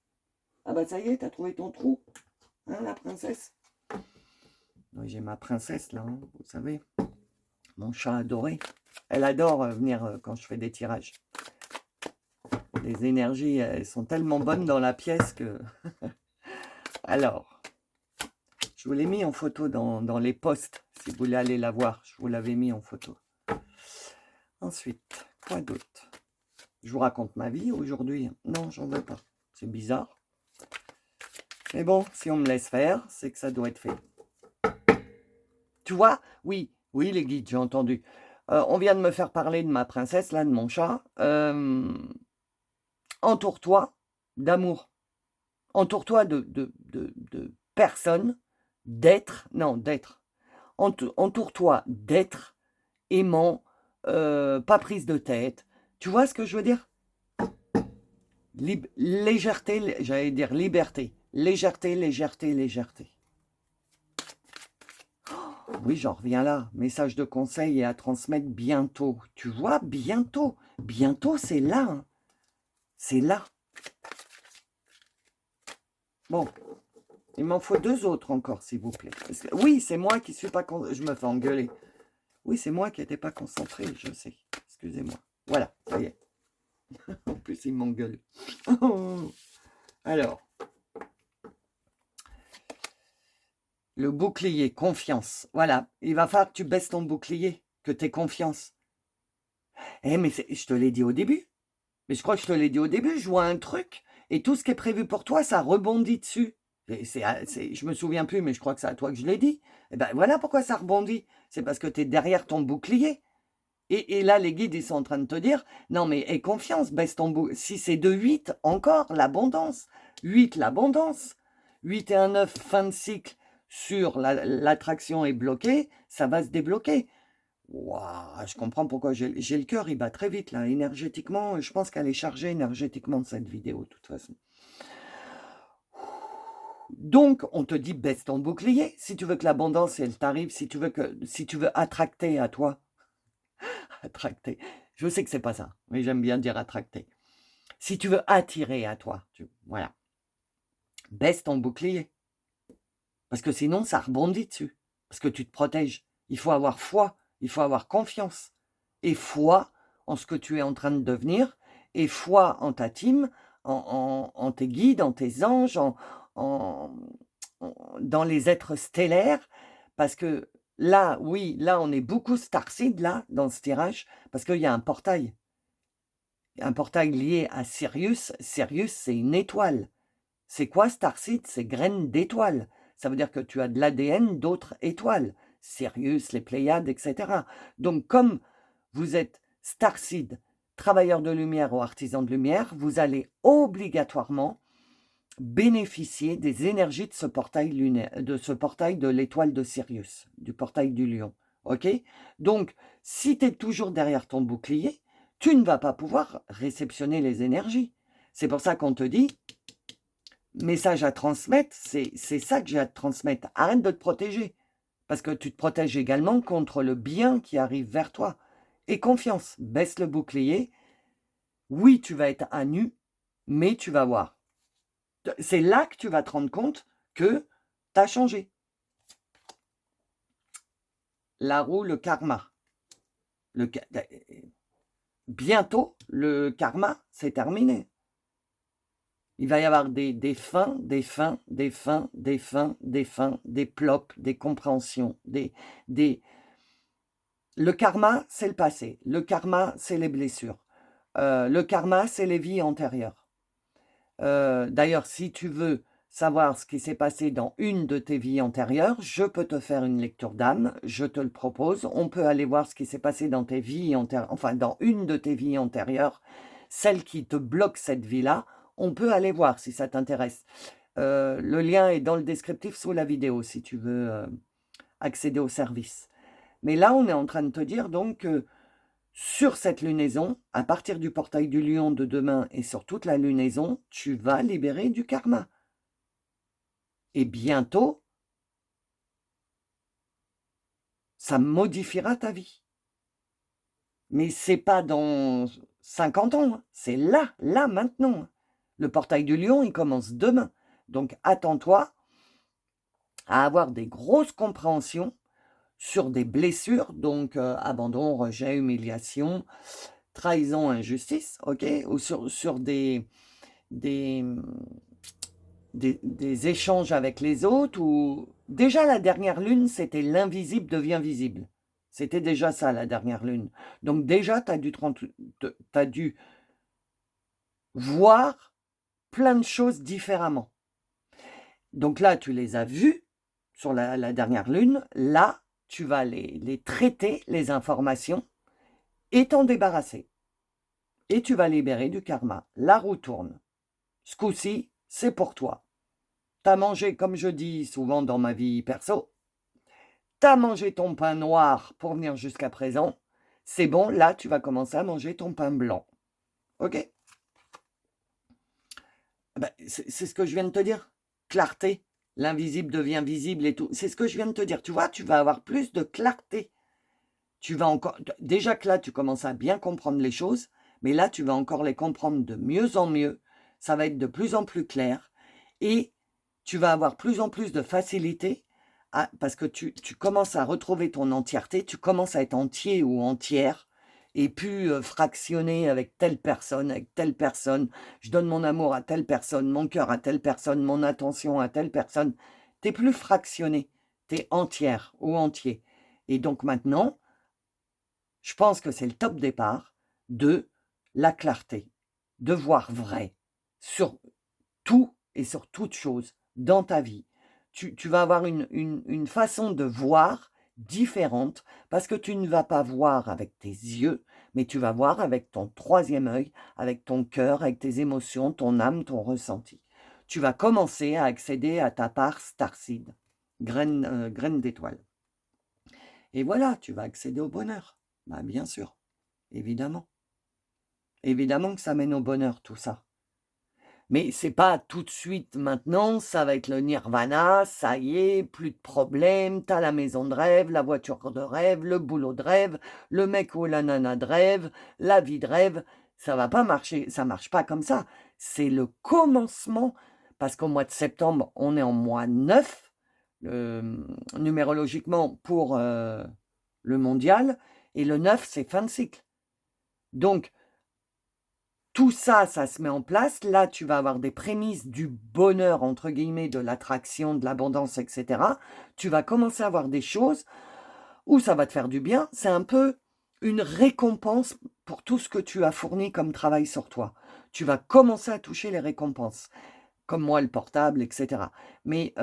Ah bah ça y est, t'as trouvé ton trou, hein, la princesse? Oui, j'ai ma princesse là, hein, vous savez. Mon chat adoré. Elle adore venir quand je fais des tirages. Les énergies, elles sont tellement bonnes dans la pièce que... Alors, je vous l'ai mis en photo dans les posts, si vous voulez aller la voir. Je vous l'avais mis en photo. Ensuite, quoi d'autre? Je vous raconte ma vie aujourd'hui. Non, j'en veux pas. C'est bizarre. Mais bon, si on me laisse faire, c'est que ça doit être fait. Tu vois? Oui, les guides, j'ai entendu. On vient de me faire parler de ma princesse, là, de mon chat. Entoure-toi d'amour. Entoure-toi de personnes, d'êtres. Entoure-toi d'êtres aimants, pas prise de tête. Tu vois ce que je veux dire? Légèreté, j'allais dire liberté. Légèreté. Oui, j'en reviens là. Message de conseil et à transmettre bientôt. Tu vois, bientôt. Bientôt, c'est là. Hein. C'est là. Bon. Il m'en faut 2 autres encore, s'il vous plaît. Oui, c'est moi qui suis pas... Je me fais engueuler. Oui, c'est moi qui n'étais pas concentré, je sais. Excusez-moi. Voilà, ça y est. En plus, il m'engueule. Alors. Le bouclier, confiance. Voilà, il va falloir que tu baisses ton bouclier, que tu aies confiance. Mais je te l'ai dit au début. Mais je crois que je te l'ai dit au début, je vois un truc, et tout ce qui est prévu pour toi, ça rebondit dessus. Je me souviens plus, mais je crois que c'est à toi que je l'ai dit. Et ben voilà pourquoi ça rebondit. C'est parce que tu es derrière ton bouclier. Et là, les guides, ils sont en train de te dire, non mais aie confiance, baisse ton bouclier. Si c'est de 8, encore, l'abondance. 8, l'abondance. 8 et un 9, fin de cycle. Sur l'attraction est bloquée, ça va se débloquer. Waouh, je comprends pourquoi j'ai le cœur, il bat très vite là, énergétiquement. Je pense qu'elle est chargée énergétiquement cette vidéo, de toute façon. Donc, on te dit baisse ton bouclier si tu veux que l'abondance elle t'arrive, si tu veux attracter à toi, attracter. Je sais que c'est pas ça, mais j'aime bien dire attracter. Si tu veux attirer à toi, voilà, baisse ton bouclier, parce que sinon ça rebondit dessus, parce que tu te protèges. Il faut avoir foi, il faut avoir confiance et foi en ce que tu es en train de devenir, et foi en ta team, en tes guides, en tes anges, en- dans les êtres stellaires, parce que là, oui, là, on est beaucoup Starseed, là, dans ce tirage, parce qu'il y a un portail lié à Sirius. Sirius, c'est une étoile. C'est quoi Starseed? C'est graine d'étoile. Ça veut dire que tu as de l'ADN d'autres étoiles. Sirius, les Pléiades, etc. Donc, comme vous êtes Starseed, travailleur de lumière ou artisan de lumière, vous allez obligatoirement bénéficier des énergies de ce portail lunaire, de ce portail de l'étoile de Sirius, du portail du lion. Ok? Donc, si tu es toujours derrière ton bouclier, tu ne vas pas pouvoir réceptionner les énergies. C'est pour ça qu'on te dit, message à transmettre, c'est ça que j'ai à te transmettre. Arrête de te protéger, parce que tu te protèges également contre le bien qui arrive vers toi. Et confiance, baisse le bouclier. Oui, tu vas être à nu, mais tu vas voir. C'est là que tu vas te rendre compte que tu as changé. La roue, le karma. Bientôt, le karma, c'est terminé. Il va y avoir des fins, des fins, des fins, des fins, des fins, des plops, des compréhensions, Le karma, c'est le passé. Le karma, c'est les blessures. Le karma, c'est les vies antérieures. D'ailleurs, si tu veux savoir ce qui s'est passé dans une de tes vies antérieures, je peux te faire une lecture d'âme, je te le propose. On peut aller voir ce qui s'est passé dans tes vies antérieures, enfin dans une de tes vies antérieures, celle qui te bloque cette vie-là. On peut aller voir si ça t'intéresse. Le lien est dans le descriptif sous la vidéo si tu veux accéder au service. Mais là, on est en train de te dire donc que sur cette lunaison, à partir du portail du lion de demain et sur toute la lunaison, tu vas libérer du karma. Et bientôt, ça modifiera ta vie. Mais c'est pas dans 50 ans, hein. C'est là, maintenant. Le portail du lion, il commence demain. Donc attends-toi à avoir des grosses compréhensions sur des blessures, donc abandon, rejet, humiliation, trahison, injustice, ok, ou sur des échanges avec les autres, ou déjà la dernière lune, c'était l'invisible devient visible. C'était déjà ça, la dernière lune. Donc déjà, tu as dû voir plein de choses différemment. Donc là, tu les as vues sur la dernière lune. Là, tu vas les traiter, les informations, et t'en débarrasser. Et tu vas libérer du karma. La roue tourne. Ce coup-ci, c'est pour toi. T'as mangé, comme je dis souvent dans ma vie perso, t'as mangé ton pain noir pour venir jusqu'à présent. C'est bon, là, tu vas commencer à manger ton pain blanc. Ok? Ben, c'est ce que je viens de te dire. Clarté. L'invisible devient visible et tout. C'est ce que je viens de te dire. Tu vois, tu vas avoir plus de clarté. Tu vas encore. Déjà que là, tu commences à bien comprendre les choses, mais là, tu vas encore les comprendre de mieux en mieux. Ça va être de plus en plus clair. Et tu vas avoir plus en plus de facilité parce que tu commences à retrouver ton entièreté, tu commences à être entier ou entière et plus fractionné avec telle personne, je donne mon amour à telle personne, mon cœur à telle personne, mon attention à telle personne. Tu n'es plus fractionné, tu es entière ou entier. Et donc maintenant, je pense que c'est le top départ de la clarté, de voir vrai sur tout et sur toute chose dans ta vie. Tu vas avoir une façon de voir différente parce que tu ne vas pas voir avec tes yeux, mais tu vas voir avec ton troisième œil, avec ton cœur, avec tes émotions, ton âme, ton ressenti. Tu vas commencer à accéder à ta part starseed, graine d'étoile. Et voilà, tu vas accéder au bonheur. Bah, bien sûr, évidemment. Évidemment que ça mène au bonheur, tout ça. Mais c'est pas tout de suite maintenant, ça va être le nirvana, ça y est, plus de problème, tu as la maison de rêve, la voiture de rêve, le boulot de rêve, le mec ou la nana de rêve, la vie de rêve. Ça va pas marcher, ça marche pas comme ça. C'est le commencement, parce qu'au mois de septembre, on est en mois 9, numérologiquement pour le mondial, et le 9, c'est fin de cycle. Donc, tout ça, ça se met en place. Là, tu vas avoir des prémices du bonheur, entre guillemets, de l'attraction, de l'abondance, etc. Tu vas commencer à avoir des choses où ça va te faire du bien. C'est un peu une récompense pour tout ce que tu as fourni comme travail sur toi. Tu vas commencer à toucher les récompenses, comme moi, le portable, etc. Mais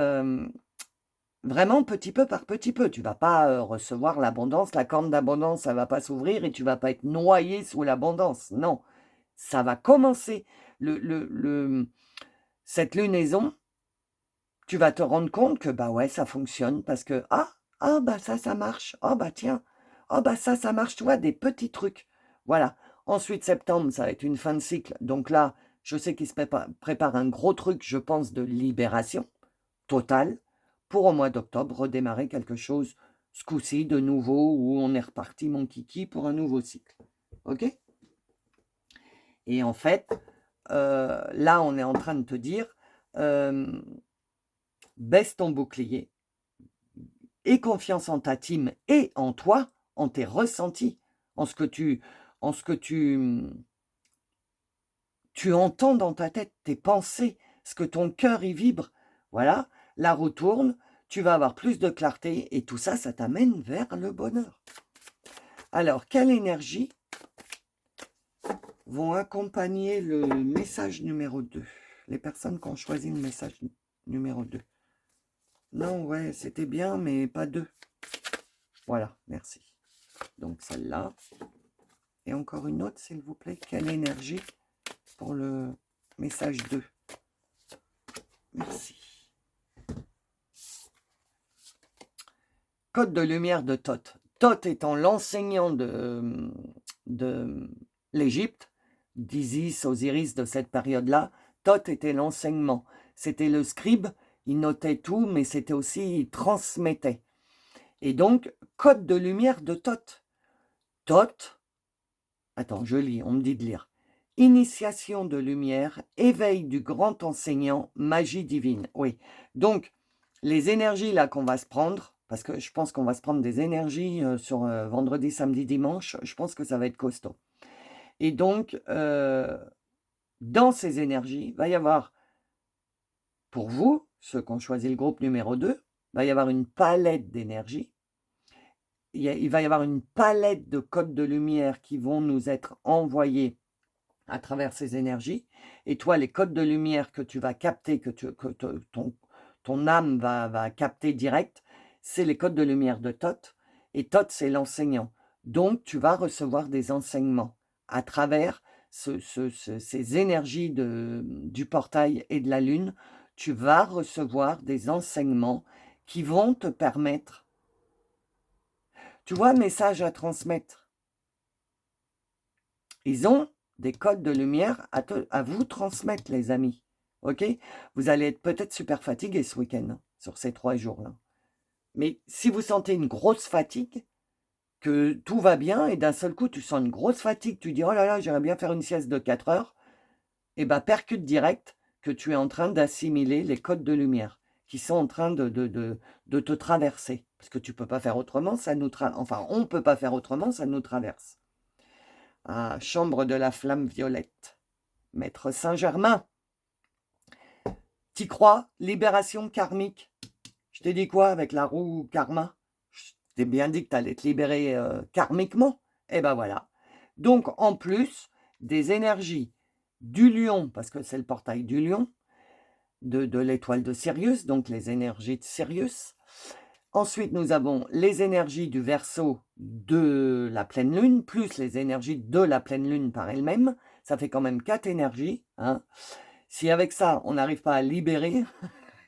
vraiment, petit peu par petit peu. Tu ne vas pas recevoir l'abondance. La corne d'abondance, ça ne va pas s'ouvrir et tu ne vas pas être noyé sous l'abondance. Non. Ça va commencer. Cette lunaison, tu vas te rendre compte que, bah ouais, ça fonctionne parce que, bah ça marche. Ah, bah tiens. Ah, bah ça marche. Tu vois, des petits trucs. Voilà. Ensuite, septembre, ça va être une fin de cycle. Donc là, je sais qu'il se prépare un gros truc, je pense, de libération totale pour au mois d'octobre redémarrer quelque chose, ce coup-ci, de nouveau, où on est reparti, mon kiki, pour un nouveau cycle. OK ? Et en fait, là, on est en train de te dire, baisse ton bouclier, aie confiance en ta team et en toi, en tes ressentis, en ce que tu entends dans ta tête, tes pensées, ce que ton cœur y vibre. Voilà, la roue tourne, tu vas avoir plus de clarté et tout ça, ça t'amène vers le bonheur. Alors, quelle énergie vont accompagner le message numéro 2? Les personnes qui ont choisi le message numéro 2. Non, ouais, c'était bien, mais pas 2. Voilà, merci. Donc celle-là. Et encore une autre, s'il vous plaît. Quelle énergie pour le message 2? Merci. Code de lumière de Thoth. Thoth étant l'enseignant de l'Égypte, d'Isis, Osiris de cette période-là, Thoth était l'enseignement. C'était le scribe, il notait tout, mais c'était aussi, il transmettait. Et donc, code de lumière de Thoth. Thoth, attends, je lis, on me dit de lire. Initiation de lumière, éveil du grand enseignant, magie divine. Oui, donc, les énergies là qu'on va se prendre, parce que je pense qu'on va se prendre des énergies sur vendredi, samedi, dimanche, je pense que ça va être costaud. Et donc, dans ces énergies, il va y avoir, pour vous, ceux qui ont choisi le groupe numéro 2, il va y avoir une palette d'énergie. Il va y avoir une palette de codes de lumière qui vont nous être envoyés à travers ces énergies. Et toi, les codes de lumière que tu vas capter, que ton âme va capter direct, c'est les codes de lumière de Thoth. Et Thoth, c'est l'enseignant. Donc, tu vas recevoir des enseignements à travers ces énergies du portail et de la lune. Tu vas recevoir des enseignements qui vont te permettre, tu vois, message à transmettre. Ils ont des codes de lumière à vous transmettre, les amis. OK? Vous allez être peut-être super fatigué ce week-end, hein, sur ces 3 jours-là. Mais si vous sentez une grosse fatigue, que tout va bien, et d'un seul coup, tu sens une grosse fatigue, tu dis « Oh là là, j'aimerais bien faire une sieste de 4 heures », et bien, percute direct que tu es en train d'assimiler les codes de lumière qui sont en train de te traverser. Parce que tu ne peux pas faire autrement, ça nous enfin, on ne peut pas faire autrement, ça nous traverse. Ah, chambre de la flamme violette. Maître Saint-Germain. T'y crois? Libération karmique. Je t'ai dit quoi avec la roue karma? Je t'ai bien dit que tu allais te libérer karmiquement. Et ben voilà. Donc, en plus des énergies du lion, parce que c'est le portail du lion, de l'étoile de Sirius, donc les énergies de Sirius. Ensuite, nous avons les énergies du Verseau de la pleine lune, plus les énergies de la pleine lune par elle-même. Ça fait quand même 4 énergies. Hein. Si avec ça, on n'arrive pas à libérer,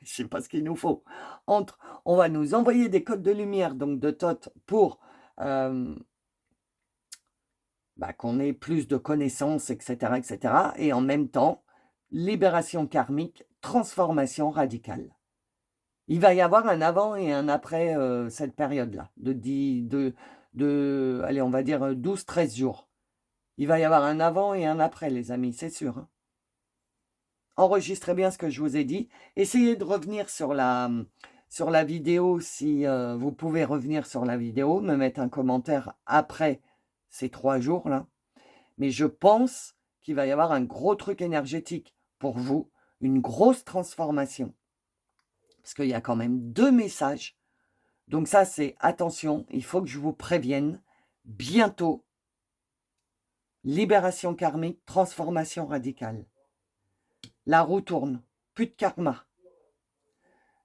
je sais pas ce qu'il nous faut. On va nous envoyer des codes de lumière, donc de Thoth, pour qu'on ait plus de connaissances, etc., etc. Et en même temps, libération karmique, transformation radicale. Il va y avoir un avant et un après cette période-là, allez, on va dire 12-13 jours. Il va y avoir un avant et un après, les amis, c'est sûr. Hein. Enregistrez bien ce que je vous ai dit. Essayez de revenir sur la vidéo, si vous pouvez revenir sur la vidéo, me mettre un commentaire après ces 3 jours-là. Mais je pense qu'il va y avoir un gros truc énergétique pour vous, une grosse transformation. Parce qu'il y a quand même 2 messages. Donc ça, c'est attention, il faut que je vous prévienne. Bientôt, libération karmique, transformation radicale. La roue tourne, plus de karma.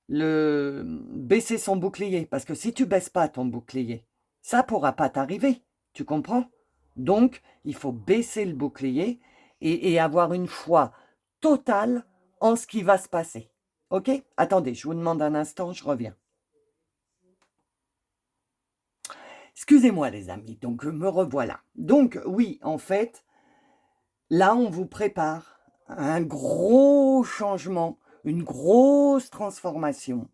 Baisser son bouclier, parce que si tu baisses pas ton bouclier, ça pourra pas t'arriver, tu comprends? Donc, il faut baisser le bouclier et avoir une foi totale en ce qui va se passer. Ok? Attendez, je vous demande un instant, je reviens. Excusez-moi les amis, donc me revoilà. Donc oui, en fait, là on vous prépare un gros changement, une grosse transformation.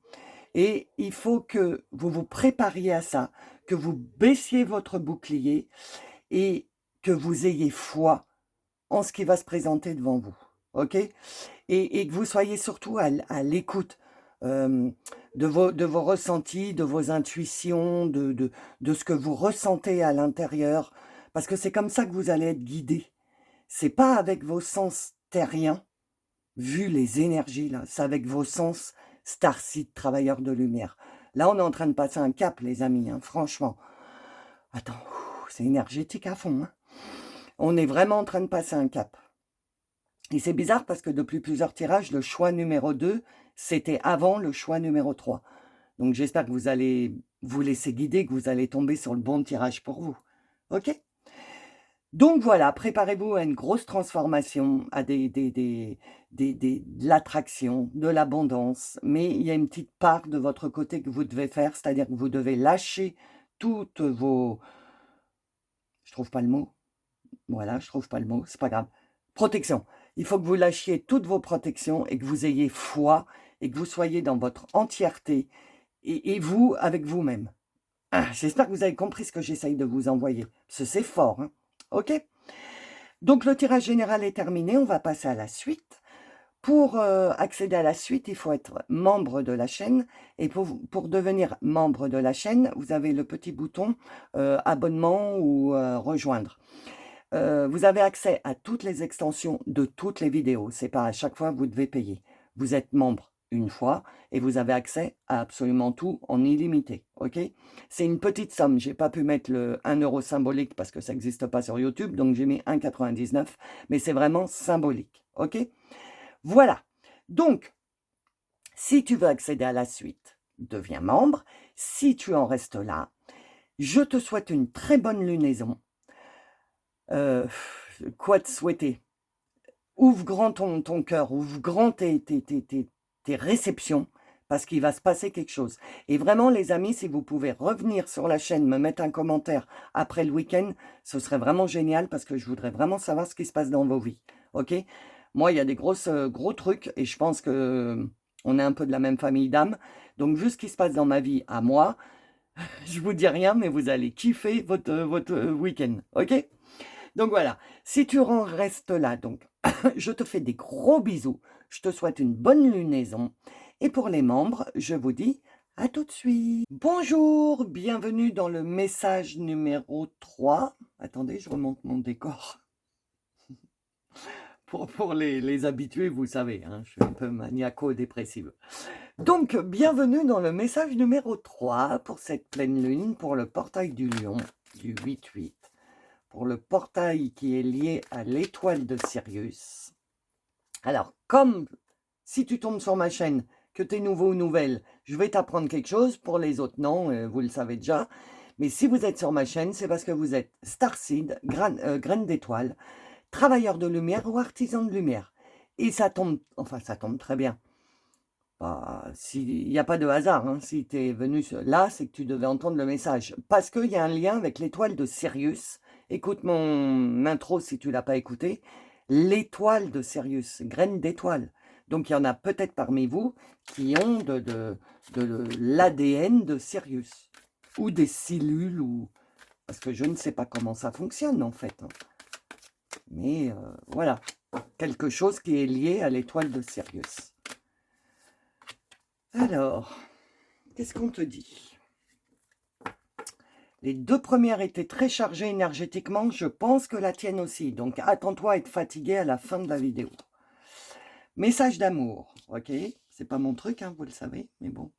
Et il faut que vous vous prépariez à ça, que vous baissiez votre bouclier et que vous ayez foi en ce qui va se présenter devant vous. Ok? Et que vous soyez surtout à l'écoute de vos ressentis, de vos intuitions, de ce que vous ressentez à l'intérieur. Parce que c'est comme ça que vous allez être guidé. C'est pas avec vos sens terriens, vu les énergies là, c'est avec vos sens starseed, travailleurs de lumière. Là, on est en train de passer un cap, les amis, hein, franchement. Attends, c'est énergétique à fond. Hein. On est vraiment en train de passer un cap. Et c'est bizarre parce que depuis plusieurs tirages, le choix numéro 2, c'était avant le choix numéro 3. Donc j'espère que vous allez vous laisser guider, que vous allez tomber sur le bon tirage pour vous. Ok? Donc voilà, préparez-vous à une grosse transformation, à de l'attraction, de l'abondance. Mais il y a une petite part de votre côté que vous devez faire, c'est-à-dire que vous devez lâcher toutes vos... Je trouve pas le mot. Voilà, je trouve pas le mot, c'est pas grave. Protection. Il faut que vous lâchiez toutes vos protections et que vous ayez foi et que vous soyez dans votre entièreté et vous avec vous-même. Ah, j'espère que vous avez compris ce que j'essaye de vous envoyer. Parce que c'est fort, hein. Ok? Donc le tirage général est terminé, on va passer à la suite. Pour accéder à la suite, il faut être membre de la chaîne. Et pour devenir membre de la chaîne, vous avez le petit bouton abonnement ou rejoindre. Vous avez accès à toutes les extensions de toutes les vidéos. C'est pas à chaque fois que vous devez payer. Vous êtes membre une fois et vous avez accès à absolument tout en illimité. Ok? C'est une petite somme. J'ai pas pu mettre le 1 euro symbolique parce que ça n'existe pas sur YouTube. Donc j'ai mis 1,99. Mais c'est vraiment symbolique. Ok? Voilà. Donc, si tu veux accéder à la suite, deviens membre. Si tu en restes là, je te souhaite une très bonne lunaison. Quoi te souhaiter? Ouvre grand ton cœur, ouvre grand tes réceptions, parce qu'il va se passer quelque chose. Et vraiment, les amis, si vous pouvez revenir sur la chaîne, me mettre un commentaire après le week-end, ce serait vraiment génial, parce que je voudrais vraiment savoir ce qui se passe dans vos vies. Ok? Moi, il y a des gros trucs, et je pense que on est un peu de la même famille d'âmes. Donc, vu ce qui se passe dans ma vie à moi, je vous dis rien, mais vous allez kiffer votre week-end. Ok? Donc voilà, si tu restes là, donc je te fais des gros bisous, je te souhaite une bonne lunaison. Et pour les membres, je vous dis à tout de suite. Bonjour, bienvenue dans le message numéro 3. Attendez, je remonte mon décor. Pour les habitués, vous savez, hein, je suis un peu maniaco-dépressive. Donc, bienvenue dans le message numéro 3 pour cette pleine lune, pour le portail du lion du 8-8. Pour le portail qui est lié à l'étoile de Sirius. Alors, comme si tu tombes sur ma chaîne, que tu es nouveau ou nouvelle, je vais t'apprendre quelque chose. Pour les autres, non, vous le savez déjà. Mais si vous êtes sur ma chaîne, c'est parce que vous êtes Starseed, graine d'étoile, travailleur de lumière ou artisan de lumière. Et ça tombe, enfin ça tombe très bien. Bah, il n'y a pas de hasard, hein. Si tu es venu là, c'est que tu devais entendre le message. Parce qu'il y a un lien avec l'étoile de Sirius. Écoute mon intro si tu ne l'as pas écouté. L'étoile de Sirius, graine d'étoile. Donc il y en a peut-être parmi vous qui ont de l'ADN de Sirius. Ou des cellules, ou... parce que je ne sais pas comment ça fonctionne en fait, hein. Mais voilà, quelque chose qui est lié à l'étoile de Sirius. Alors, qu'est-ce qu'on te dit? Les 2 premières étaient très chargées énergétiquement, je pense que la tienne aussi. Donc, attends-toi à être fatigué à la fin de la vidéo. Message d'amour, ok? C'est pas mon truc, hein, vous le savez, mais bon.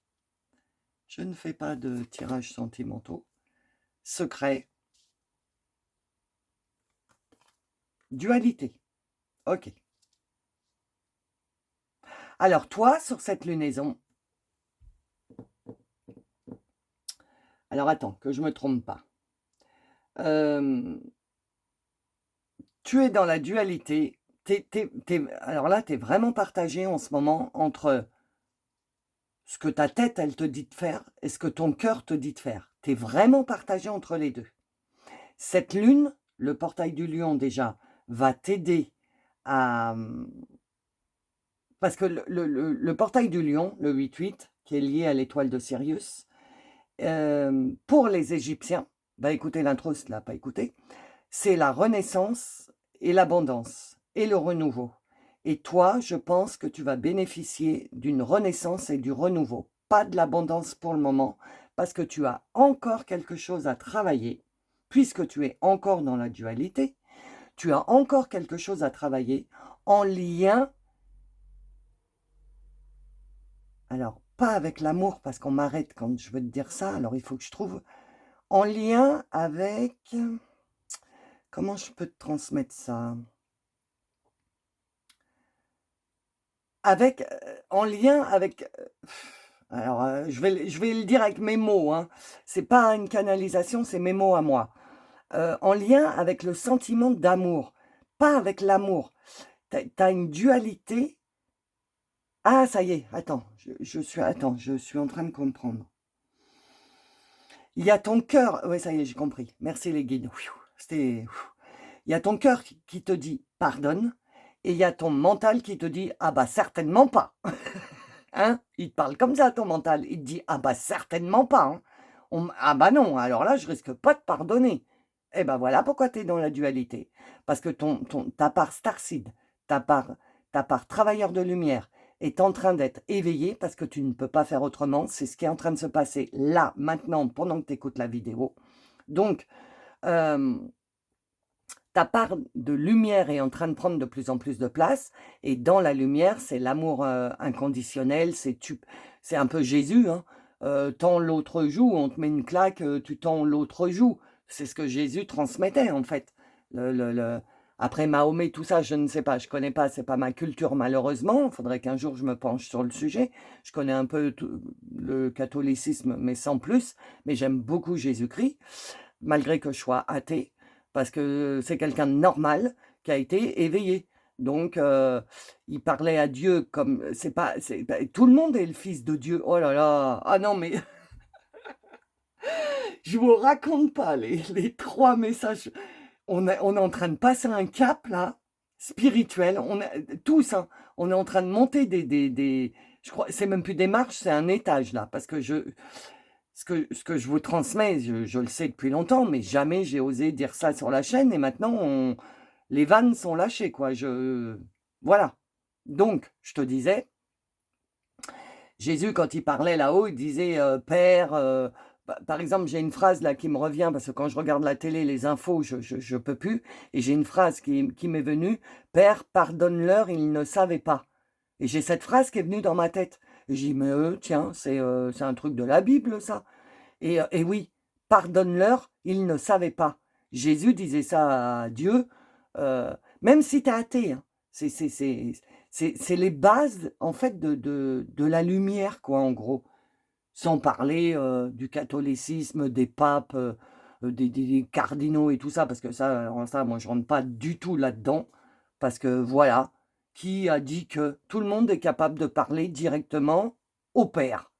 Je ne fais pas de tirages sentimentaux. Secret. Dualité. Ok. Alors, toi, sur cette lunaison... Alors, attends, que je ne me trompe pas. Tu es dans la dualité. Alors là, tu es vraiment partagé en ce moment entre ce que ta tête, elle te dit de faire et ce que ton cœur te dit de faire. Tu es vraiment partagé entre les deux. Cette lune, le portail du lion déjà, va t'aider à... Parce que le portail du lion, le 8-8, qui est lié à l'étoile de Sirius, pour les Égyptiens, bah écoutez l'intro, si tu ne l'as pas écouté, c'est la renaissance et l'abondance et le renouveau. Et toi, je pense que tu vas bénéficier d'une renaissance et du renouveau. Pas de l'abondance pour le moment, parce que tu as encore quelque chose à travailler, puisque tu es encore dans la dualité. Tu as encore quelque chose à travailler en lien, alors pas avec l'amour, parce qu'on m'arrête quand je veux te dire ça, alors il faut que je trouve, en lien avec... Comment je peux te transmettre ça? Avec, en lien avec... alors, je vais le dire avec mes mots, hein. C'est pas une canalisation, c'est mes mots à moi. En lien avec le sentiment d'amour, pas avec l'amour. Tu as une dualité. Ah, ça y est, attends, attends, je suis en train de comprendre. Il y a ton cœur, oui, ça y est, j'ai compris. Merci les guides. C'était... Il y a ton cœur qui te dit pardonne, et il y a ton mental qui te dit ah bah certainement pas. Hein? Il te parle comme ça, ton mental. Il te dit ah bah certainement pas, hein. Ah bah non, alors là je risque pas de pardonner. Et ben voilà pourquoi tu es dans la dualité. Parce que ta part starseed, ta part travailleur de lumière est en train d'être éveillée parce que tu ne peux pas faire autrement. C'est ce qui est en train de se passer là, maintenant, pendant que tu écoutes la vidéo. Donc, ta part de lumière est en train de prendre de plus en plus de place. Et dans la lumière, c'est l'amour inconditionnel. C'est un peu Jésus, hein. Tends l'autre joue, on te met une claque, tu tends l'autre joue. C'est ce que Jésus transmettait, en fait. Après Mahomet, tout ça, je ne sais pas, je ne connais pas, c'est pas ma culture, malheureusement. Il faudrait qu'un jour je me penche sur le sujet. Je connais un peu le catholicisme, mais sans plus. Mais j'aime beaucoup Jésus-Christ, malgré que je sois athée, parce que c'est quelqu'un de normal qui a été éveillé. Donc, il parlait à Dieu comme... tout le monde est le fils de Dieu. Oh là là. Ah non, mais... je vous raconte pas les 3 messages. On est en train de passer un cap, là, spirituel. Tous, hein, on est en train de monter je crois, c'est même plus des marches, c'est un étage, là. Parce que ce que je vous transmets, je le sais depuis longtemps, mais jamais j'ai osé dire ça sur la chaîne. Et maintenant, les vannes sont lâchées, quoi. Voilà. Donc, je te disais, Jésus, quand il parlait là-haut, il disait Père, par exemple, j'ai une phrase là qui me revient, parce que quand je regarde la télé, les infos, je peux plus. Et j'ai une phrase qui m'est venue, Père, pardonne-leur, ils ne savaient pas. Et j'ai cette phrase qui est venue dans ma tête. Et j'ai dit, mais tiens, c'est un truc de la Bible, ça. Et oui, pardonne-leur, ils ne savaient pas. Jésus disait ça à Dieu, même si tu es athée, hein. C'est les bases, en fait, de la lumière, quoi, en gros. Sans parler du catholicisme, des papes, des cardinaux et tout ça, parce que ça, moi, je rentre pas du tout là-dedans, parce que, voilà, qui a dit que tout le monde est capable de parler directement au Père,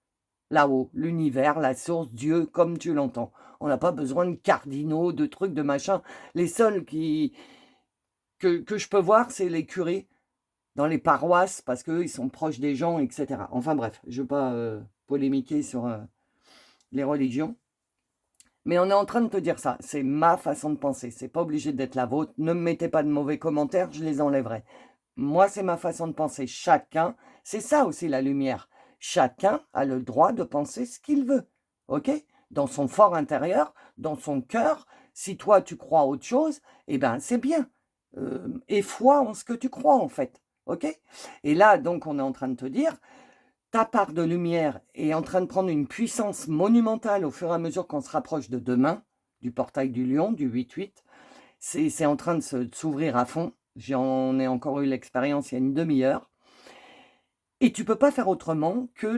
là-haut, l'univers, la source, Dieu, comme tu l'entends. On n'a pas besoin de cardinaux, de trucs, de machin. Les seuls que je peux voir, c'est les curés dans les paroisses, parce qu'eux, ils sont proches des gens, etc. Enfin bref, je ne veux pas polémiquer sur les religions. Mais on est en train de te dire ça. C'est ma façon de penser. C'est pas obligé d'être la vôtre. Ne me mettez pas de mauvais commentaires, je les enlèverai. Moi, c'est ma façon de penser. Chacun, c'est ça aussi la lumière. Chacun a le droit de penser ce qu'il veut. OK? Dans son fort intérieur, dans son cœur. Si toi, tu crois autre chose, eh ben, c'est bien. Et foi en ce que tu crois, en fait. OK? Et là, donc, on est en train de te dire, ta part de lumière est en train de prendre une puissance monumentale au fur et à mesure qu'on se rapproche de demain, du portail du lion, du 8-8. C'est en train de s'ouvrir à fond. J'en ai encore eu l'expérience il y a une demi-heure. Et tu ne peux pas faire autrement que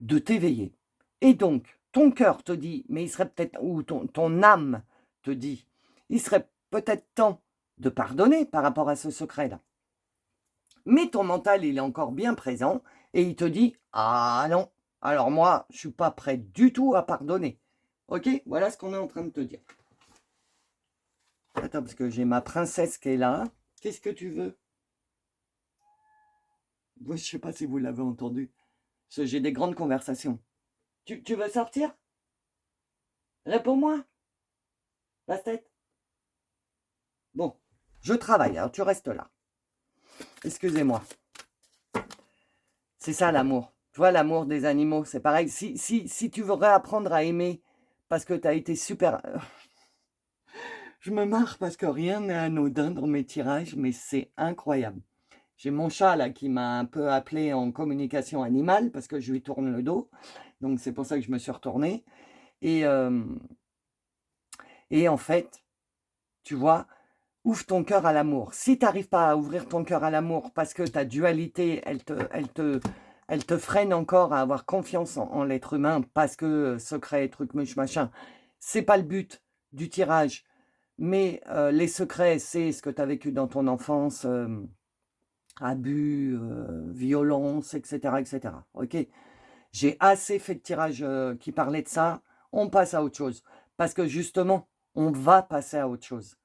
de t'éveiller. Et donc, ton cœur te dit, mais il serait peut-être, ou ton âme te dit, il serait peut-être temps de pardonner par rapport à ce secret-là. Mais ton mental, il est encore bien présent et il te dit, ah non, alors moi, je ne suis pas prêt du tout à pardonner. Ok, voilà ce qu'on est en train de te dire. Attends, parce que j'ai ma princesse qui est là. Qu'est-ce que tu veux? Moi, je ne sais pas si vous l'avez entendu. Parce que j'ai des grandes conversations. Tu veux sortir? Réponds-moi. Passe-tête. Bon, je travaille, alors tu restes là. Excusez-moi. C'est ça l'amour. Tu vois, l'amour des animaux, c'est pareil. Si tu veux réapprendre à aimer parce que tu as été super... Je me marre parce que rien n'est anodin dans mes tirages, mais c'est incroyable. J'ai mon chat là qui m'a un peu appelé en communication animale parce que je lui tourne le dos. Donc c'est pour ça que je me suis retournée. Et en fait, tu vois, ouvre ton cœur à l'amour. Si tu n'arrives pas à ouvrir ton cœur à l'amour parce que ta dualité, elle te freine encore à avoir confiance en l'être humain parce que secret, truc, machin, c'est pas le but du tirage. Mais les secrets, c'est ce que tu as vécu dans ton enfance, abus, violence, etc., etc. Ok? J'ai assez fait de tirages qui parlaient de ça. On passe à autre chose. Parce que justement, on va passer à autre chose.